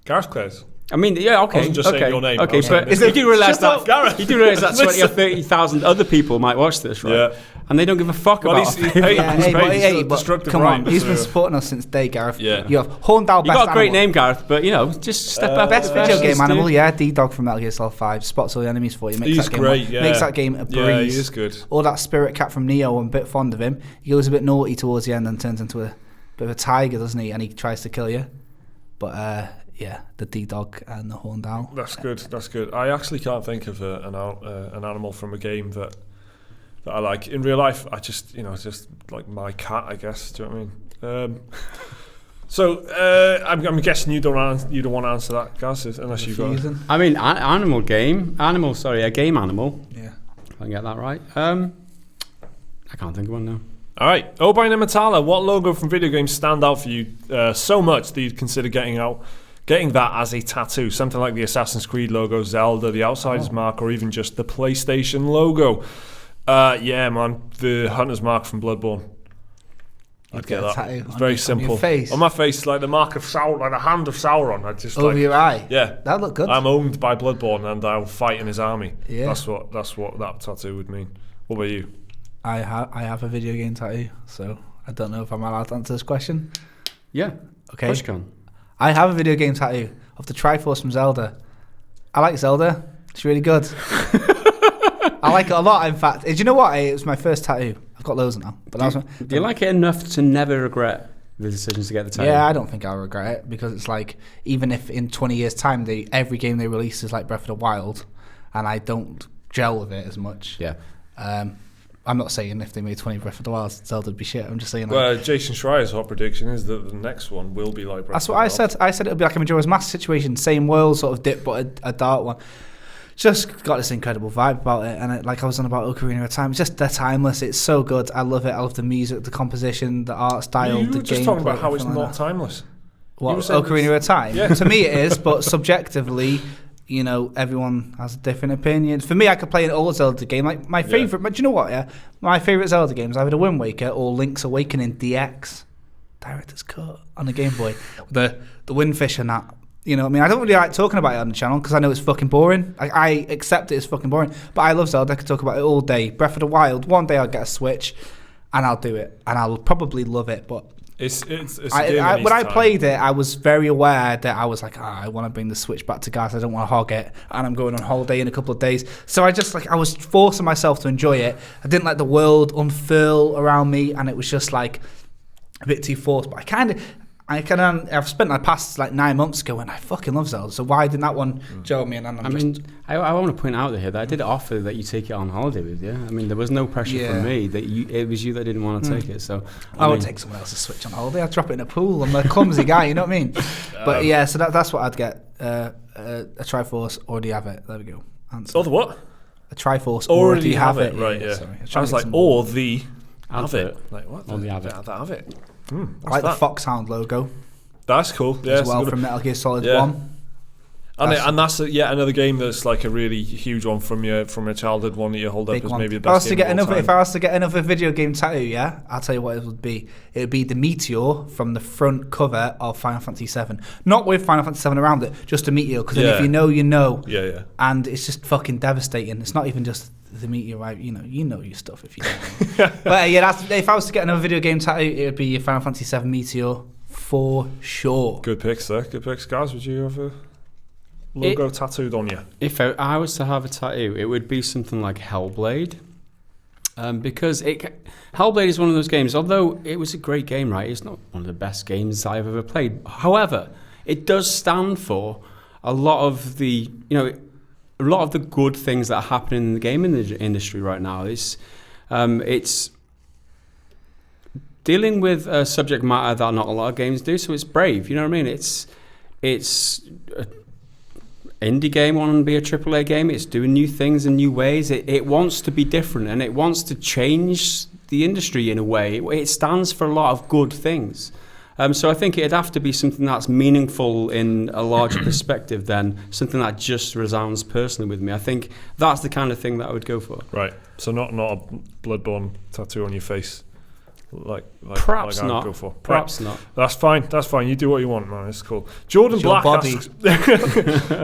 Gareth Clares. I mean, yeah, okay. I wasn't just saying your name. Okay, but you do realise that 20 or 30,000 other people might watch this, right? Yeah. And they don't give a fuck about it. Come on, he's been supporting us since day, Gareth. Yeah. You have horned owl. You got a great name, Gareth, but just step up. Best video game animal, D-Dog from Metal Gear Solid 5 spots all the enemies for you. He's great. Makes that game a breeze. Yeah, he is good. Or that Spirit Cat from Nioh. I'm a bit fond of him. He goes a bit naughty towards the end and turns into a bit of a tiger, doesn't he? And he tries to kill you. But yeah, the D-Dog and the horned owl. That's good. I actually can't think of an animal from a game that I like. In real life, I just, it's just like my cat, I guess. Do you know what I mean? So I'm guessing you don't want to answer that, Gaz, unless you've got. I mean, a game animal. Yeah, if I can get that right. I can't think of one now. All right, O'Brien and Matala, what logo from video games stand out for you so much that you'd consider getting that as a tattoo? Something like the Assassin's Creed logo, Zelda, the Outsider's mark, or even just the PlayStation logo. Yeah, man, the Hunter's mark from Bloodborne. I'd get that. It's very simple. On my face, like the mark of Sauron, like the hand of Sauron. I just over your eye. Yeah, that look good. I'm owned by Bloodborne, and I'll fight in his army. Yeah, that's what that tattoo would mean. What about you? I have a video game tattoo, so I don't know if I'm allowed to answer this question. Yeah. Okay. Push can. I have a video game tattoo of the Triforce from Zelda. I like Zelda. It's really good. I like it a lot, in fact. Do you know what? It was my first tattoo. I've got loads now. But do you like it enough to never regret the decisions to get the tattoo? Yeah, I don't think I'll regret it, because it's like, even if in 20 years' time every game they release is like Breath of the Wild, and I don't gel with it as much. Yeah. I'm not saying if they made 20 Breath of the Wild, Zelda would be shit. I'm just saying. Well, Jason Schreier's hot prediction is that the next one will be like Breath That's of what the I Wild. said. I said it would be like a Majora's Mask situation, same world sort of dip, but a dark one. Just got this incredible vibe about it, and like I was on about Ocarina of Time, they're timeless. It's so good. I love it. I love the music, the composition, the art style. You were just talking about how it's not timeless. What, Ocarina of Time? Yeah. To me it is, but subjectively, you know, everyone has a different opinion. For me, I could play an old Zelda game. Like my favourite, but do you know what? Yeah, my favourite Zelda games either the Wind Waker or Link's Awakening DX, Director's Cut on the Game Boy. The Windfish and that. You know what I mean? I don't really like talking about it on the channel because I know it's fucking boring. I accept it as fucking boring. But I love Zelda. I could talk about it all day. Breath of the Wild, one day I'll get a Switch and I'll do it. And I'll probably love it. But it's when I played it, I was very aware that I was like, I want to bring the Switch back to Gareth. I don't want to hog it. And I'm going on holiday in a couple of days. So I was forcing myself to enjoy it. I didn't let the world unfurl around me. And it was just like a bit too forced. But I've spent the past like 9 months going, I fucking love Zelda, so why didn't that one gel me? And I want to point out here that I did offer that you take it on holiday with you. I mean, there was no pressure from me that it was you that didn't want to take it. So I would take someone else's Switch on holiday. I'd drop it in a pool. I'm a clumsy guy, you know what I mean? But yeah, so that's what I'd get. A Triforce, already have it. There we go. Answer. Or the what? A Triforce, already have it. Right, yeah. Sorry. I was like, or the have it. Like, what? Or the have it. Have it. I like the Foxhound logo. That's cool. Yeah, as well from Metal Gear Solid 1. And that's yet another game that's like a really huge one from your childhood one that you hold up as maybe the best game of all time. If I was to get another video game tattoo, yeah, I'll tell you what it would be. It would be the meteor from the front cover of Final Fantasy VII. Not with Final Fantasy VII around it, just a meteor. Because if you know, you know. Yeah. And it's just fucking devastating. It's not even just the meteor, right? You know your stuff if you don't know. But yeah, if I was to get another video game tattoo, it would be a Final Fantasy VII meteor for sure. Good picks there. Good picks, guys. Would you have a logo tattooed on you? If I was to have a tattoo, it would be something like Hellblade. Because Hellblade is one of those games, although it was a great game, right? It's not one of the best games I've ever played. However, it does stand for a lot of the, a lot of the good things that are happening in the gaming industry right now. It's dealing with a subject matter that not a lot of games do, so it's brave. You know what I mean? It's an indie game wanting to be a AAA game. It's doing new things in new ways. It wants to be different, and it wants to change the industry in a way. It stands for a lot of good things. So I think it'd have to be something that's meaningful in a larger perspective than something that just resounds personally with me. I think that's the kind of thing that I would go for. Right. So not a Bloodborne tattoo on your face. Like perhaps like not. Go for. Perhaps right. not. That's fine. You do what you want, man. It's cool. Jordan Black asks.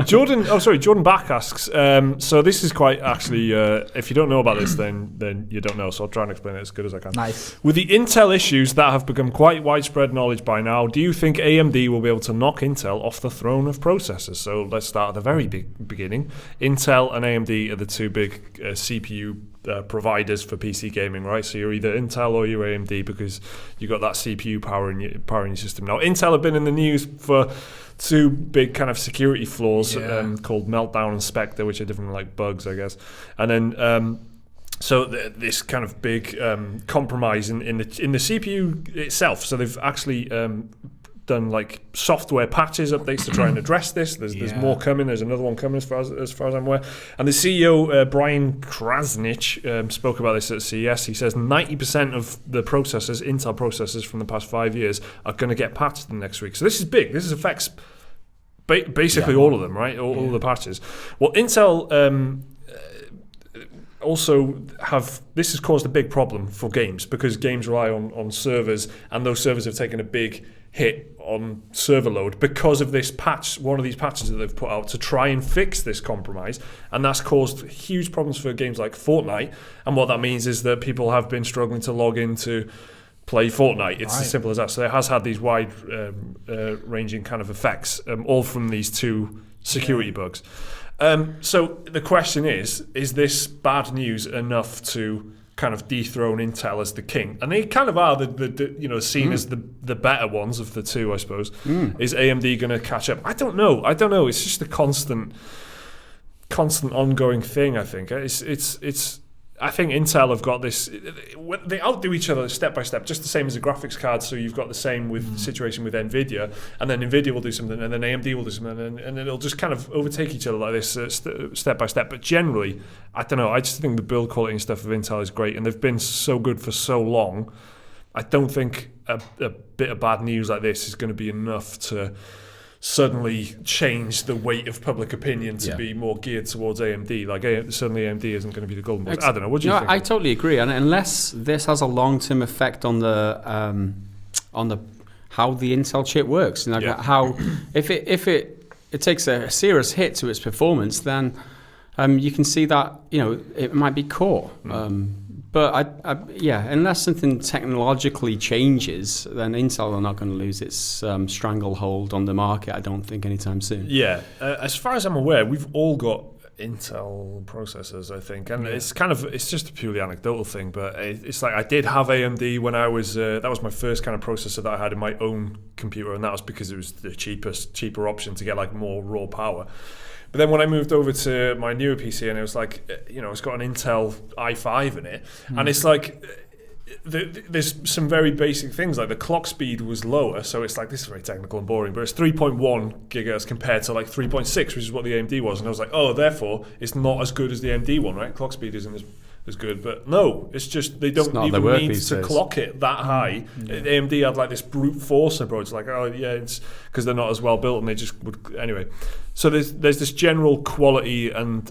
Jordan Black asks. So this is quite actually. If you don't know about this, then you don't know. So I'll try and explain it as good as I can. Nice. With the Intel issues that have become quite widespread knowledge by now, do you think AMD will be able to knock Intel off the throne of processors? So let's start at the very beginning. Intel and AMD are the two big CPU providers for PC gaming, right? So you're either Intel or you're AMD because you've got that CPU powering your system. Now, Intel have been in the news for two big kind of security flaws called Meltdown and Spectre, which are different like bugs, I guess. And then so this kind of big compromise in the CPU itself. So they've actually done like software patches, updates to try and address this. There's more coming. There's another one coming as far as I'm aware. And the CEO, Brian Krasnich, spoke about this at CES. He says 90% of the processors, Intel processors from the past 5 years, are going to get patched next week. So this is big. This affects basically all of them, right? All the patches. Well, Intel also this has caused a big problem for games because games rely on servers, and those servers have taken a big hit on server load because of this patch, one of these patches that they've put out to try and fix this compromise, and that's caused huge problems for games like Fortnite. And what that means is that people have been struggling to log into play Fortnite. It's as simple as that. So it has had these wide ranging kind of effects, all from these two security bugs. So the question is this bad news enough to kind of dethrone Intel as the king? And they kind of are the seen as the better ones of the two, I suppose. Is AMD going to catch up? I don't know. It's just a constant ongoing thing. I think I think Intel have got this. They outdo each other step by step, just the same as a graphics card. So you've got the same with situation with Nvidia, and then Nvidia will do something, and then AMD will do something, and it'll just kind of overtake each other like this step by step. But generally, I don't know. I just think the build quality and stuff of Intel is great, and they've been so good for so long. I don't think a bit of bad news like this is going to be enough to suddenly change the weight of public opinion to be more geared towards AMD. Like suddenly AMD isn't going to be the golden boy. I don't know. What do you think? I totally agree. And unless this has a long-term effect on the how the Intel chip works, like how if it takes a serious hit to its performance, then you can see that it might be core. But unless something technologically changes, then Intel are not going to lose its stranglehold on the market, I don't think, anytime soon. Yeah. As far as I'm aware, we've all got Intel processors, I think. And it's just a purely anecdotal thing, but it's like I did have AMD when I was, that was my first kind of processor that I had in my own computer, and that was because it was the cheaper option to get like more raw power. But then when I moved over to my newer PC, and it was like, it's got an Intel i5 in it, and it's like, there's some very basic things, like the clock speed was lower, so it's like, this is very technical and boring, but it's 3.1 gigahertz compared to like 3.6, which is what the AMD was, and I was like, therefore, it's not as good as the AMD one, right? Clock speed isn't as good, but no, it's just they don't even need to clock it that high. AMD had like this brute force approach, like it's because they're not as well built, and they just would anyway. So there's this general quality and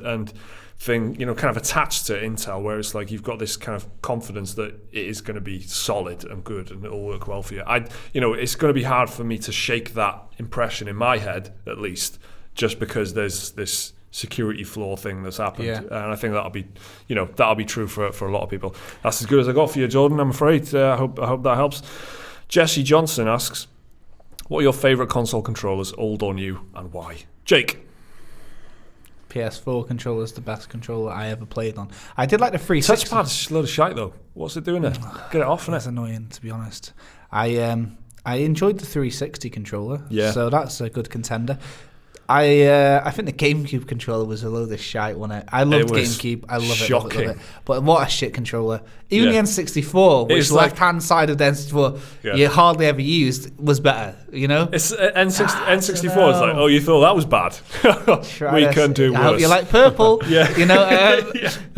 thing, kind of attached to Intel, where it's like you've got this kind of confidence that it is going to be solid and good and it'll work well for you. It's going to be hard for me to shake that impression in my head, at least, just because there's this security flaw thing that's happened, and I think that'll be true for a lot of people. That's as good as I got for you, Jordan, I'm afraid. I hope that helps. Jesse Johnson asks, what are your favourite console controllers, old or new, and why? Jake? PS4 controller is the best controller I ever played on. I did like the 360. Touchpad's a load of shite though. What's it doing there? Get it off, innit? That's annoying, to be honest. I enjoyed the 360 controller, so that's a good contender. I think the GameCube controller was a load of shite, wasn't it? I loved GameCube. I love it. But what a shit controller. Even the N64, which left-hand side of the N64 you hardly ever used, was better, It's N64 is like, you thought that was bad. We couldn't do worse. I hope you like purple. Do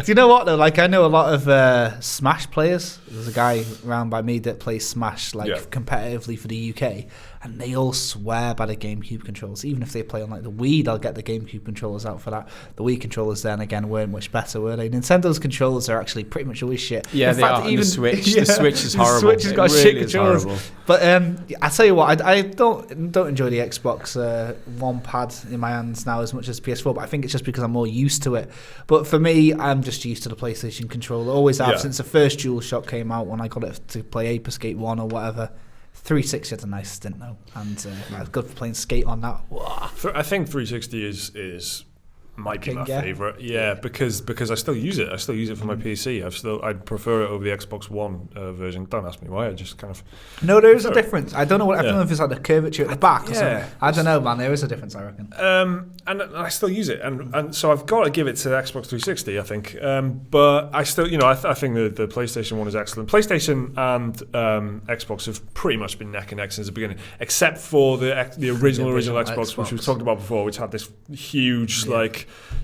you know what, though? Like, I know a lot of Smash players. There's a guy around by me that plays Smash competitively for the UK, and they all swear by the GameCube controllers. Even if they play on like the Wii, they'll get the GameCube controllers out for that. The Wii controllers then again weren't much better, were they? Nintendo's controllers are actually pretty much always shit. Yeah, in they fact, are. Even the Switch is horrible. The Switch has got shit controllers. Horrible. But I tell you what, I don't enjoy the Xbox One pad in my hands now as much as PS4. But I think it's just because I'm more used to it. But for me, I'm just used to the PlayStation controller. Always have since the first DualShock came out when I got it to play Ape Escape 1 or whatever. 360 had a nice stint though, and I was good for playing Skate on that. I think 360 is might be my favourite, because I still use it. I still use it for my PC. I'd prefer it over the Xbox One version. Don't ask me why. I just kind of. No, there is a difference. I don't know what. I don't know if it's like the curvature at the back or something. I don't know, man. There is a difference, I reckon. And I still use it, and so I've got to give it to the Xbox 360. I think, but I still, I think the PlayStation One is excellent. PlayStation and Xbox have pretty much been neck and neck since the beginning, except for the original Xbox, which we've talked about before, which had this huge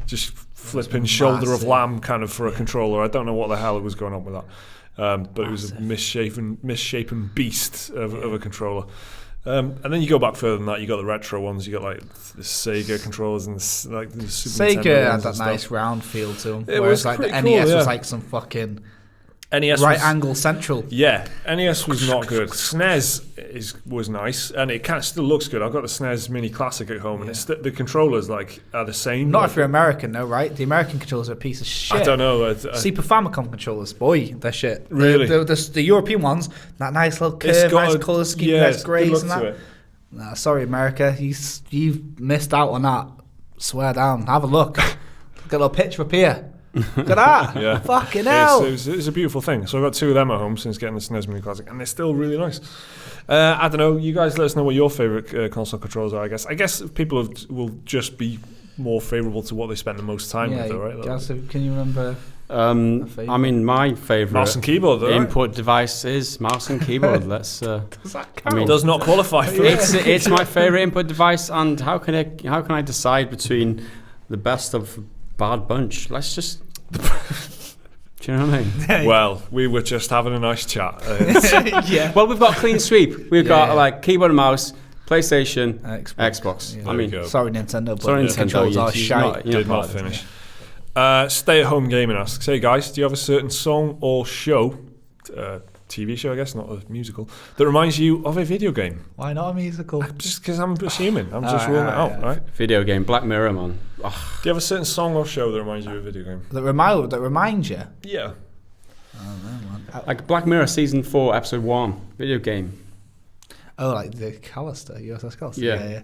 just flipping shoulder of lamb kind of for a controller. I don't know what the hell was going on with that, but it was a misshapen beast of a controller. And then you go back further than that, you got the retro ones, you got like the Sega controllers and the Super Sega Nintendo had that nice round feel to them. Whereas like the cool, NES was like some fucking NES right angle central. Yeah, NES was not good. SNES was nice, and it kind of still looks good. I've got the SNES Mini Classic at home, and it's the controllers are the same. Not if you're American, though, right? The American controllers are a piece of shit. I don't know. Super Famicom controlles, boy, they're shit. Really? The European ones, that nice little curve, nice colour scheme, nice greys and that. Nah, sorry, America, you've missed out on that. Swear down. Have a look. Got a little picture up here. Look at that. Yeah. Fucking hell. It's a beautiful thing. So I've got 2 of them at home since getting the SNES Mini Classic, and they're still really nice. I don't know. You guys let us know what your favourite console controls are, I guess. I guess people will just be more favourable to what they spend the most time with, though, right? Gareth, can you remember? I mean, my favourite mouse and keyboard, though, input device is mouse and keyboard. Let's. Does that count? Does not qualify for it. It's my favourite input device, and how can I decide between the best of bad bunch? Let's just. Do you know what I mean? Well, we were just having a nice chat. Yeah. Well, we've got clean sweep. We've got like keyboard and mouse, PlayStation, Xbox. Yeah. I mean, sorry Nintendo, but sorry the controls are shite. Did not finish. Stay at home gaming asks, hey guys, do you have a certain song or show, TV show I guess, not a musical, that reminds you of a video game? Why not a musical? Just because I'm assuming. I'm just ruling it out, right? Video game, Black Mirror, man. Do you have a certain song or show that reminds you of a video game? That reminds you? Yeah. I don't know, man. Like Black Mirror Season 4, Episode 1, video game. Oh, like the USS Callister? Yeah.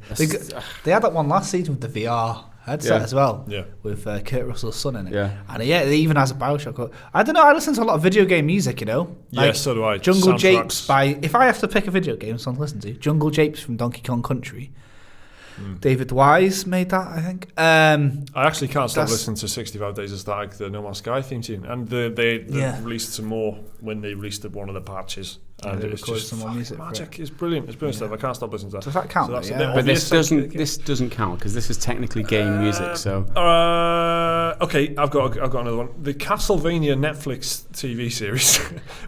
They had that one last season with the VR headset as well. Yeah. With Kurt Russell's son in it. Yeah. And it even has a Bioshock. I don't know, I listen to a lot of video game music, you know? Like so do I. Jungle Japes if I have to pick a video game song to listen to, Jungle Japes from Donkey Kong Country. David Wise made that, I think. I actually can't stop listening to 65 Days of Static, the No Man's Sky theme tune. And they released some more when they released one of the patches. And it's just some more music magic. It's brilliant. It's brilliant stuff. I can't stop listening to that. Does that count? But this doesn't count because this is technically game music. So okay, I've got another one. The Castlevania Netflix TV series,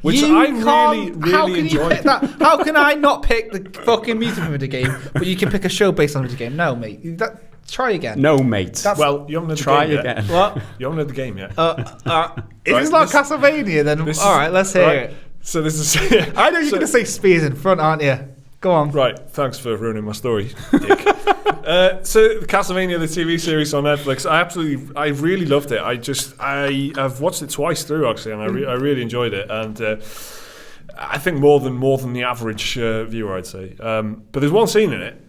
which How really enjoyed. How can I not pick the fucking music from a video game, but you can pick a show based on a video game? No, mate. Try again. No, mate. Well, you haven't had the Try game again. Yet. What? You haven't had the game yet. If it's not Castlevania, then all right, let's hear it. So this is. I know you're going to say Spears in front, aren't you? Go on. Right, thanks for ruining my story, Dick. So Castlevania, the TV series on Netflix, I really loved it. I've watched it twice through actually, and I really enjoyed it, and I think more than the average viewer, I'd say. But there's one scene in it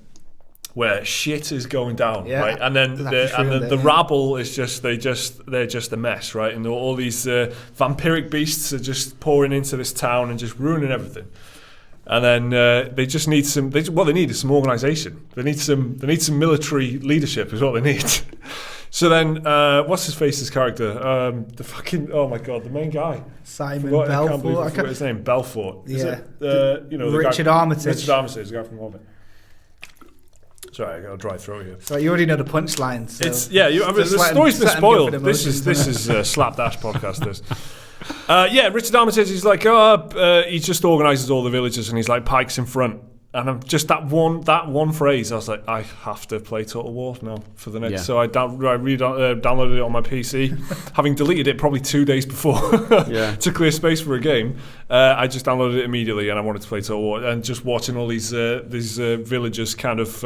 where shit is going down, right? And then the rabble is they're just a mess, right? And all these vampiric beasts are just pouring into this town and just ruining everything. And then they just need what they need is some organisation. They need some military leadership is what they need. So then, what's his face's character? The fucking oh my god, the main guy. Simon Belfort. I forgot his name. Belfort. Yeah. Richard Armitage. Richard Armitage, the guy from Hobbit. Sorry, I got a dry throat here. So you already know the punchline. So the story's been spoiled. This is Slapdash podcast. This. Richard Armitage. He's like, he just organises all the villages, and he's like Pikes in front. And I'm just that one phrase. I was like, I have to play Total War now for the next. Yeah. So I downloaded it on my PC, having deleted it probably 2 days before to clear space for a game. I just downloaded it immediately, and I wanted to play Total War. And just watching all these villagers kind of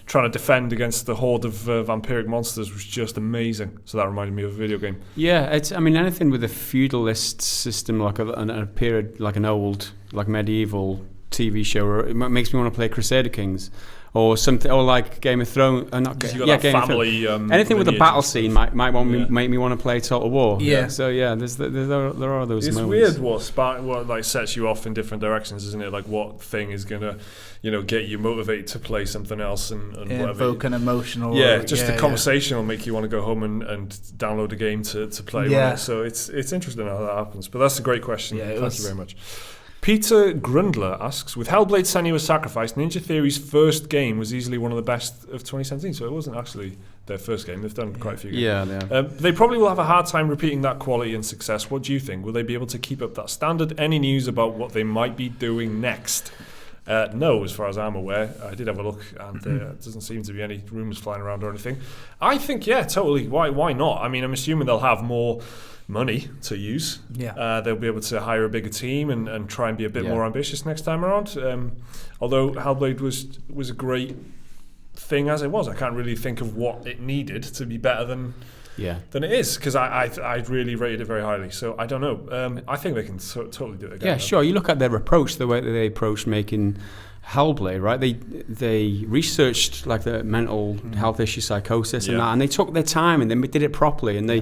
trying to defend against the horde of vampiric monsters was just amazing. So that reminded me of a video game. Yeah, anything with a feudalist system like a period like an old like medieval TV show, or it makes me want to play Crusader Kings or something, or like Game of Thrones. Game family, of Thrones. Anything with a battle scene might make me want to play Total War. Yeah. So there are those it's moments. It's weird what like sets you off in different directions, isn't it? Like what thing is gonna, get you motivated to play something else and whatever. Evoke an emotional. Yeah, just the conversation will make you want to go home and download a game to play. Yeah. With it. So it's interesting how that happens. But that's a great question. Yeah, Thank you very much. Peter Grundler asks, with Hellblade: Senua's Sacrifice, Ninja Theory's first game was easily one of the best of 2017, so it wasn't actually their first game. They've done quite a few games. Yeah. They probably will have a hard time repeating that quality and success. What do you think? Will they be able to keep up that standard? Any news about what they might be doing next? No, as far as I'm aware. I did have a look, and there doesn't seem to be any rumours flying around or anything. I think, totally. Why not? I mean, I'm assuming they'll have more money to use. Yeah. They'll be able to hire a bigger team and try and be a bit more ambitious next time around. Although Hellblade was a great thing as it was, I can't really think of what it needed to be better than it is, because I really rated it very highly. So I don't know. I think they can totally do it again. Yeah, sure. You look at their approach, the way that they approached making Hellblade, right? They researched like the mental health issue, psychosis, and that, and they took their time and they did it properly. And they,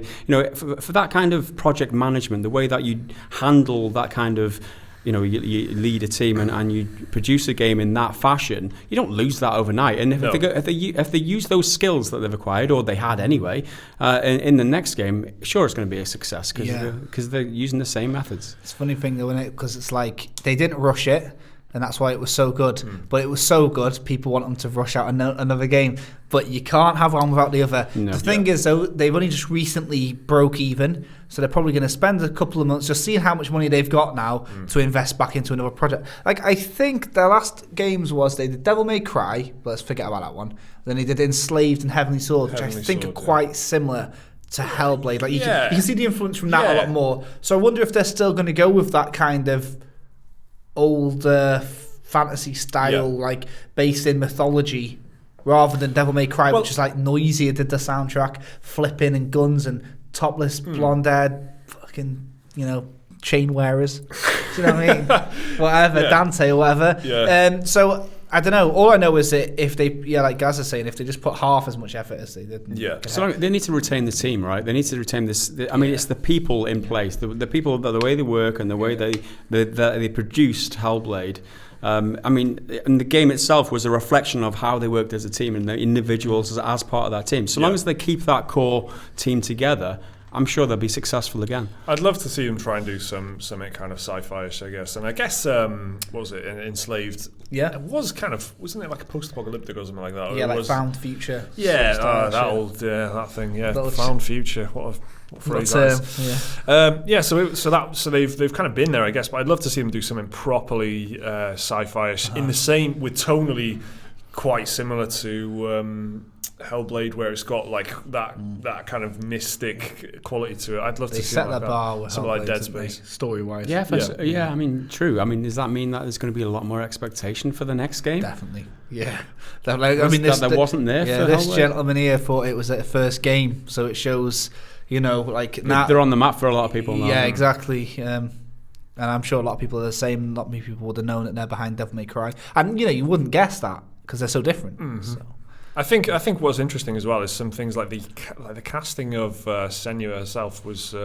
for that kind of project management, the way that you handle that kind of, you lead a team and you produce a game in that fashion, you don't lose that overnight. And if they use those skills that they've acquired, or they had anyway, in the next game, sure, it's going to be a success because they're using the same methods. It's a funny thing though, isn't it? Because it's like they didn't rush it, and that's why it was so good. But it was so good, people want them to rush out another game. But you can't have one without the other. No. The thing is, though, they've only just recently broke even, so they're probably going to spend a couple of months just seeing how much money they've got now to invest back into another project. Like, I think their last games was they did Devil May Cry, but let's forget about that one. Then they did Enslaved and Heavenly Sword, which I think are quite similar to Hellblade. Like you can see the influence from that a lot more. So I wonder if they're still going to go with that kind of old fantasy style, like based in mythology, rather than Devil May Cry, which is like noisier, did the soundtrack, flipping and guns and topless blonde-haired fucking, chain wearers. Do you know what I mean? Whatever, Dante or whatever. So I don't know. All I know is that if they, like Gaz is saying, if they just put half as much effort as they did. So they need to retain the team, right? They need to retain this. I mean, it's the people in place, the people, the way they work and the way they produced Hellblade. I mean, and the game itself was a reflection of how they worked as a team and the individuals as part of that team. So long as they keep that core team together, I'm sure they'll be successful again. I'd love to see them try and do something kind of sci-fi-ish, I guess. And I guess, what was it, Enslaved? Yeah. It was kind of, wasn't it like a post-apocalyptic or something like that? Yeah, like Found Future. Yeah, that thing, Found Future. What a phrase that is. So they've kind of been there, I guess. But I'd love to see them do something properly sci-fi-ish in the same, with tonally quite similar to Hellblade, where it's got like that kind of mystic quality to it. I'd love to see set the bar with something like Dead Space, story-wise. I mean, true. I mean, does that mean that there's going to be a lot more expectation for the next game? Definitely. Yeah. There wasn't there. Yeah, for this Hellblade? gentleman here thought it was their first game, so it shows, like they're on the map for a lot of people now. Yeah, exactly. And I'm sure a lot of people are the same. Not many people would have known that they're behind Devil May Cry, and you wouldn't guess that because they're so different. Mm-hmm. So. I think what's interesting as well is some things like the casting of Senua herself was.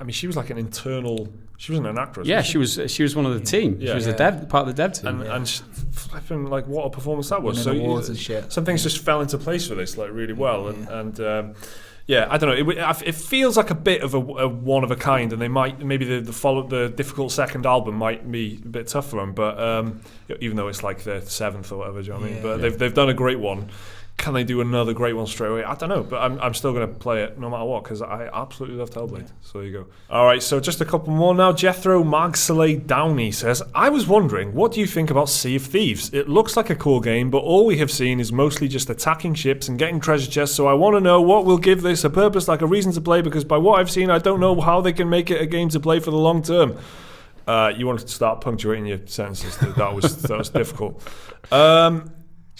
She was like an internal. She wasn't an actress. Yeah, she was one of the team. Yeah. She was part of the dev team. And flipping, like, what a performance that was. Winning awards and shit. Some things just fell into place for this, like, really well. And I don't know. It feels like a bit of a one of a kind, and they might maybe the difficult second album might be a bit tough for them. But even though it's like the 7th or whatever, do you know what I mean? But they've done a great one. Can they do another great one straight away? I don't know, but I'm still going to play it no matter what because I absolutely love Hellblade. Yeah. So there you go. All right, so just a couple more now. Jethro Magsalay Downey says, I was wondering, what do you think about Sea of Thieves? It looks like a cool game, but all we have seen is mostly just attacking ships and getting treasure chests, so I want to know what will give this a purpose, like a reason to play, because by what I've seen, I don't know how they can make it a game to play for the long term. You wanted to start punctuating your sentences. That was difficult.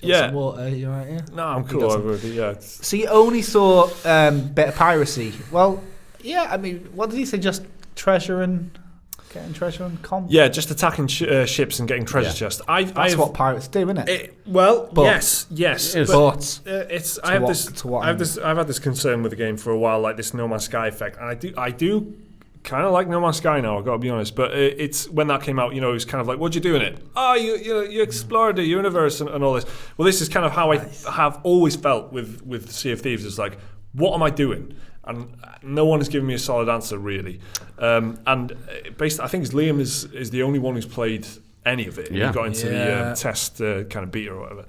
Some water, you right here? No, I'm cool over it. Yeah. So you only saw bit of piracy. Well, yeah. I mean, what did he say? Just treasure and getting treasure and comp. Yeah, just attacking ships and getting treasure chests. That's what pirates do, isn't it? Yes. But I've had this concern with the game for a while, like this No Man's Sky effect, and I do kind of like No Man's Sky now, I've got to be honest, but it's when that came out, it was kind of like, what'd you do in it? You explored the universe and all this. Well, this is kind of how I have always felt with Sea of Thieves. It's like, what am I doing? And no one has given me a solid answer, really. And based, I think Liam is the only one who's played any of it. Yeah. He got into the test kind of beta or whatever.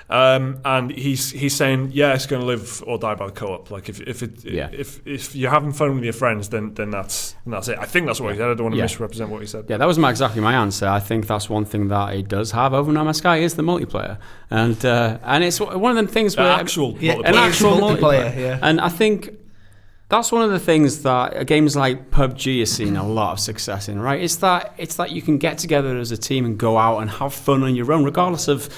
And he's saying, it's going to live or die by the co-op. Like if you're having fun with your friends, then that's it. I think that's what he said. I don't want to misrepresent what he said. Yeah, that was exactly my answer. I think that's one thing that it does have over No Man's Sky is the multiplayer, and it's one of them things where an actual multiplayer. Yeah. And I think that's one of the things that games like PUBG are seeing a lot of success in, right? It's that you can get together as a team and go out and have fun on your own, regardless of,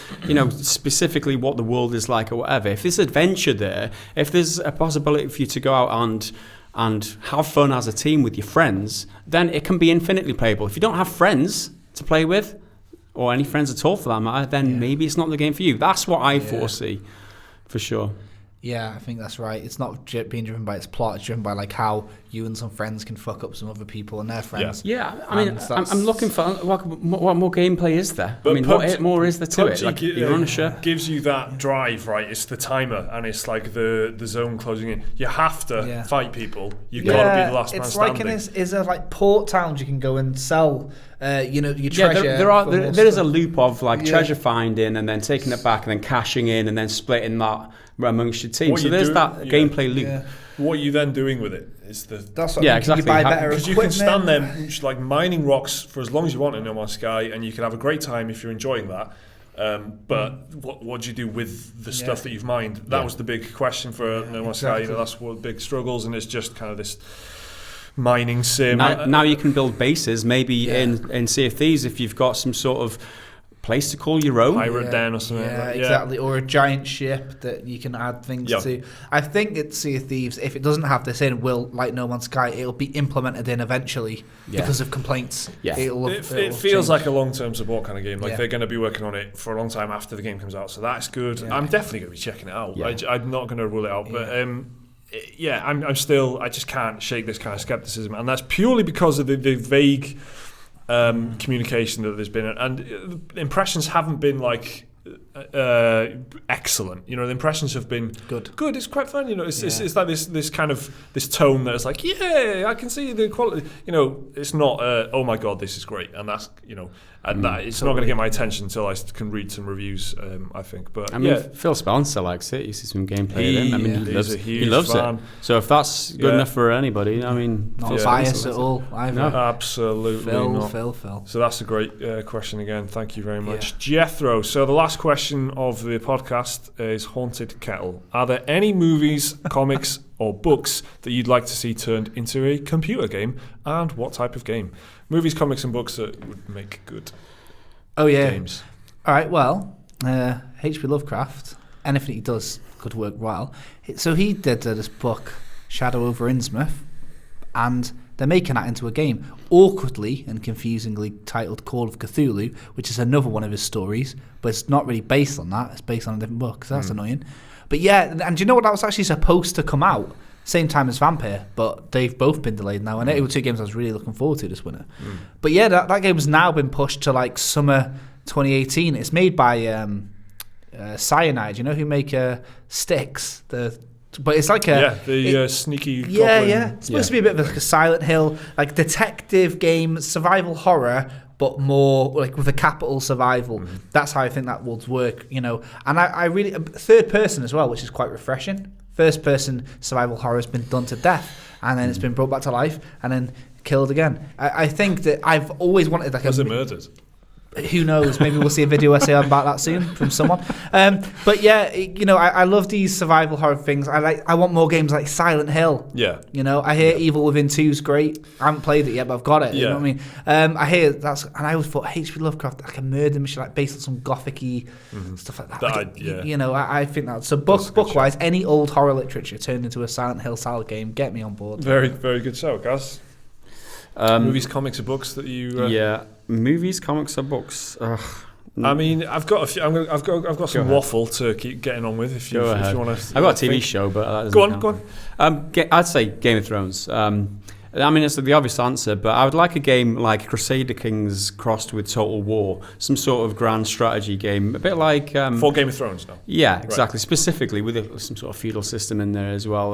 specifically what the world is like or whatever. If there's adventure there, if there's a possibility for you to go out and have fun as a team with your friends, then it can be infinitely playable. If you don't have friends to play with, or any friends at all for that matter, then maybe it's not the game for you. That's what I foresee, for sure. Yeah, I think that's right. It's not being driven by its plot. It's driven by like how you and some friends can fuck up some other people and their friends. Yeah, I mean, I'm looking for what more gameplay is there? But what more is there to PUBG it? Like, you're on a ship. Gives you that drive, right? It's the timer, and it's like the zone closing in. You have to fight people. You've got to be the last man standing. It's like is there like port towns you can go and sell, your treasure. There is a loop of like treasure finding and then taking it back and then cashing in and then splitting that amongst your team. So there's that gameplay loop. Yeah. What are you then doing with it? That's what exactly. You buy better because you can stand there like mining rocks for as long as you want in No Man's Sky, and you can have a great time if you're enjoying that. But what do you do with the stuff that you've mined? That was the big question for No Man's Sky. That's one of the big struggles, and it's just kind of this mining sim. Now you can build bases, maybe in Sea of Thieves, if you've got some sort of place to call your own. Pirate den or something. Yeah, exactly. Or a giant ship that you can add things to. I think it's Sea of Thieves, if it doesn't have this in, like No Man's Sky, it'll be implemented in eventually because of complaints. Yeah. It feels like a long-term support kind of game. Like they're going to be working on it for a long time after the game comes out, so that's good. Yeah. I'm definitely going to be checking it out. Yeah. I'm not going to rule it out, but I'm still, I just can't shake this kind of skepticism, and that's purely because of the vague communication that there's been, and impressions haven't been like excellent. The impressions have been good. It's quite fun. It's like this kind of this tone that is like, I can see the quality. It's not oh my god, this is great, and that's and that it's not going to get my attention until I can read some reviews. I think, but I mean, Phil Spencer likes it. You see some gameplay. He loves it. So if that's good enough for anybody, I mean, not biased at all. No, absolutely not. Phil. So that's a great question again. Thank you very much, Jethro. So the last question of the podcast is Haunted Kettle. Are there any movies, comics, or books that you'd like to see turned into a computer game, and what type of game? Movies, comics, and books that would make good games. All right, well, H.P. Lovecraft, anything he does could work well. So he did this book, Shadow over Innsmouth, and they're making that into a game, awkwardly and confusingly titled Call of Cthulhu, which is another one of his stories, but it's not really based on that. It's based on a different book, so that's annoying. But and do you know what? That was actually supposed to come out same time as Vampire, but they've both been delayed now, and it were two games I was really looking forward to this winter. But that game has now been pushed to like summer 2018. It's made by Cyanide, who make Styx, but it's like sneaky goblin. It's supposed to be a bit of like a Silent Hill, like detective game, survival horror, but more like with a capital survival. That's how I think that would work, And I really third person as well, which is quite refreshing. First person survival horror has been done to death, and then it's been brought back to life, and then killed again. I think that I've always wanted like Was it murdered? Who knows? Maybe we'll see a video essay about that soon from someone. But I love these survival horror things. I want more games like Silent Hill. Yeah. I hear Evil Within 2 is great. I haven't played it yet, but I've got it. You know what I mean? I hear and I always thought H.P. Lovecraft, like a murder mystery, like based on some gothic-y stuff like that. I think that. So book-wise, any old horror literature turned into a Silent Hill style game, get me on board. Very, very good show, guys. Movies, comics, or books that you... Movies, comics, or books. I mean, I've got a few. I've got some waffle to keep getting on with. If you want to, I've got a TV show, but go on. I'd say Game of Thrones. I mean, it's the obvious answer, but I would like a game like Crusader Kings crossed with Total War, some sort of grand strategy game, a bit like... for Game of Thrones now. Yeah, exactly. Right. Specifically with some sort of feudal system in there as well.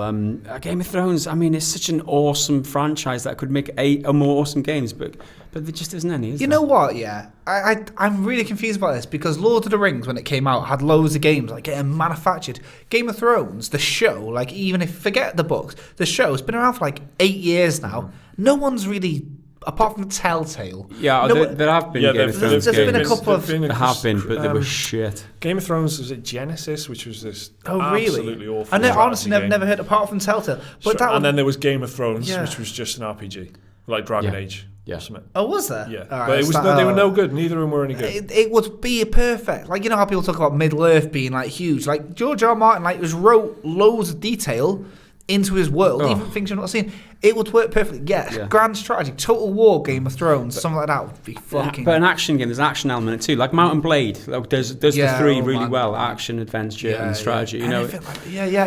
Game of Thrones, I mean, it's such an awesome franchise that could make a more awesome games, but there just isn't any, is there? You know what, yeah? I'm really confused about this because Lord of the Rings, when it came out, had loads of games like getting manufactured. Game of Thrones, the show, like even if forget the books, the show's been around for like 8 years now. No one's really, apart from Telltale. Yeah, there have been Game of Thrones there's games. been a couple of... There have been, but they were shit. Game of Thrones, was it Genesis, which was this Really? absolutely awful I honestly never heard apart from Telltale. But and then there was Game of Thrones, which was just an RPG, like Dragon Age. Yeah. Oh, was there? Yeah. Right, but it was they were no good. Neither of them were any good. It would be perfect. Like, you know how people talk about Middle-earth being, like, huge? Like, George R. R. Martin, like, just wrote loads of detail into his world, even things you're not seeing. It would work perfectly. Yeah. Grand strategy, Total War, Game of Thrones, something like that would be fucking... But an action game, there's an action element too. Like Mount & Blade, like, does the three really well. Action, adventure, and strategy, you know.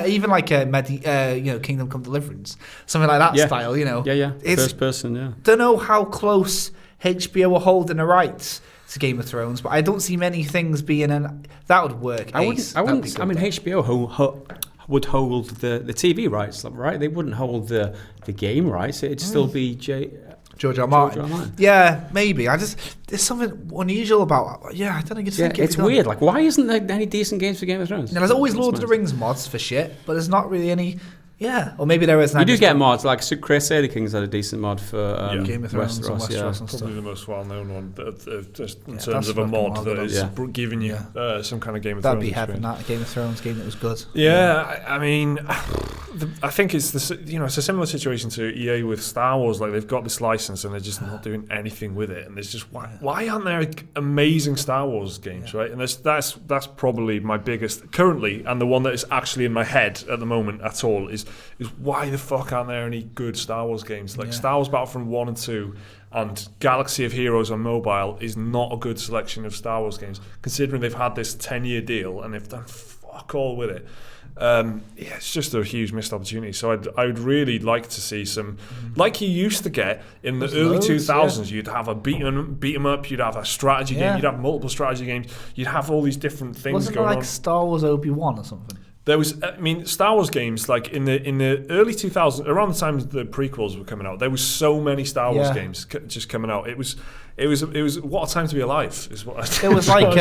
Even like Kingdom Come Deliverance. Something like that style, you know. Yeah. First person, Don't know how close HBO are holding the rights to Game of Thrones, but I don't see many things being that would work. I wouldn't. HBO would hold the TV rights, right? They wouldn't hold the game rights. It'd still be George R. R. Martin. Yeah, maybe. There's something unusual about. I don't think it's weird. Like, why isn't there any decent games for Game of Thrones? Now, there's always Lord of the Rings mods for shit, but there's not really any. Yeah, or maybe there is. You do get mods, like Crusader Kings had a decent mod for Game of Thrones and Westeros and probably the most well-known one, just in terms of a mod that is giving you some kind of Game of Thrones. That'd be heaven, that Game of Thrones game that was good. Yeah, I mean, I think it's it's a similar situation to EA with Star Wars. Like, they've got this license and they're just not doing anything with it, and there's just why aren't there amazing Star Wars games, right? And that's probably my biggest currently, and the one that is actually in my head at the moment at all is why the fuck aren't there any good Star Wars games? Like Star Wars Battlefront 1 and 2 and Galaxy of Heroes on mobile is not a good selection of Star Wars games, considering they've had this 10-year deal and they've done fuck all with it. It's just a huge missed opportunity. So I would really like to see some, like you used to get in the early 2000s. You'd have a beat 'em up, you'd have a strategy game, you'd have multiple strategy games, you'd have all these different things going on. Wasn't it like Star Wars Obi-Wan or something? There was, Star Wars games, like in the early 2000s, around the time the prequels were coming out, there was so many Star Wars games just coming out. It was what a time to be alive. Is what it was like.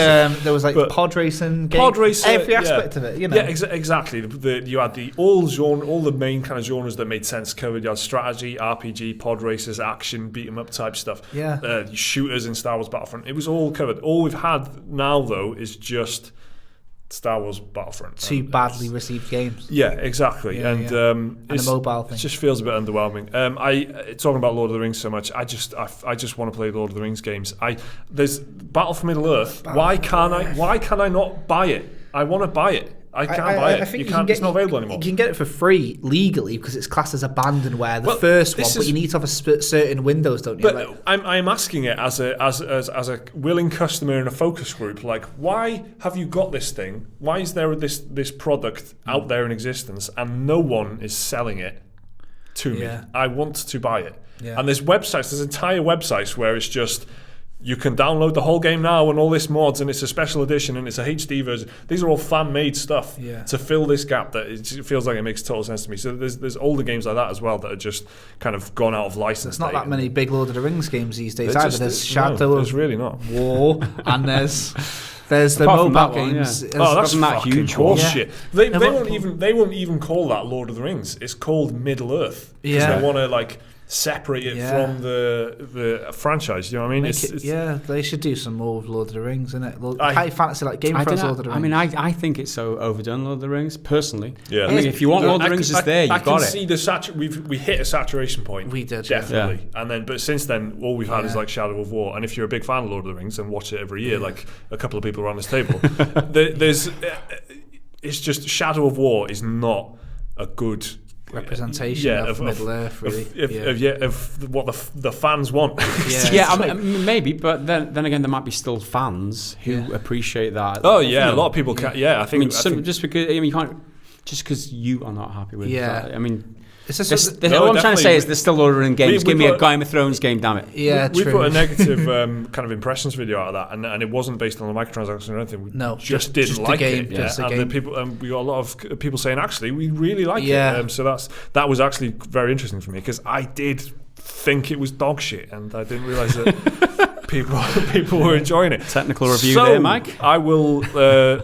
There was like pod racing, every aspect of it. You know. Yeah, exactly. You had all the main kind of genres that made sense covered. You had strategy, RPG, pod races, action, beat 'em up type stuff. Yeah. Shooters in Star Wars Battlefront. It was all covered. All we've had now though is just Star Wars Battlefront. Two badly received games. Yeah, exactly. And a mobile thing. It just feels a bit underwhelming. Talking about Lord of the Rings so much, I just want to play Lord of the Rings games. There's Battle for Middle Earth. Why can't I not buy it? I want to buy it. I can't buy it. It's not available anymore. You can get it for free legally because it's classed as abandonware. First one, but you need to have a certain windows, don't you? But I'm asking it as a willing customer in a focus group. Like, why have you got this thing? Why is there this product out there in existence and no one is selling it to me? I want to buy it. Yeah. And there's entire websites where it's just, you can download the whole game now and all this mods, and it's a special edition and it's a HD version. These are all fan-made stuff to fill this gap that it feels like it makes total sense to me. So there's older games like that as well that are just kind of gone out of license. There's not that many big Lord of the Rings games these days either. There's Shadow of there's really not. War, and there's the mobile games. That's fucking huge horseshit. They won't even call that Lord of the Rings. It's called Middle Earth because they want to separate it from the franchise. You know what I mean? They should do some more with Lord of the Rings, innit? High fantasy like Game of Thrones, Lord of the Rings. I mean, I think it's so overdone, Lord of the Rings, personally. Yeah. I mean, if you want Lord of the Rings, it's there. You've got it. I can see we hit a saturation point. We did, definitely. And but since then, all we've had is like Shadow of War. And if you're a big fan of Lord of the Rings and watch it every year, like a couple of people around this table, it's just Shadow of War is not a good representation of Middle Earth, really. Of what the fans want. Maybe, but then again, there might be still fans who appreciate that. Oh yeah, a lot of people can. Yeah, I think just because you can't, just because you are not happy with that. I mean, All I'm trying to say is they're still ordering games. Give me a Game of Thrones game, damn it. Yeah, we true. put a negative kind of impressions video out of that, and it wasn't based on the microtransactions or anything. We just didn't like it. And we got a lot of people saying, actually, we really like it. So that was actually very interesting for me, because I did think it was dog shit, and I didn't realise that people were enjoying it. Technical review there, Mike. I will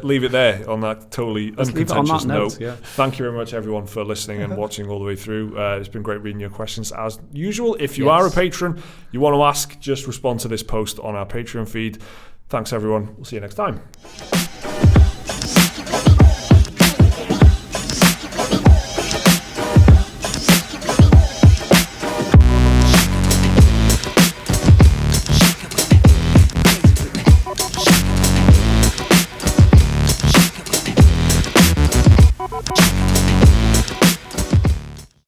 leave it there on that totally uncontentious note. Thank you very much, everyone, for listening and watching all the way through. It's been great reading your questions as usual. If you are a patron, you want to ask, just respond to this post on our Patreon feed. Thanks, everyone. We'll see you next time.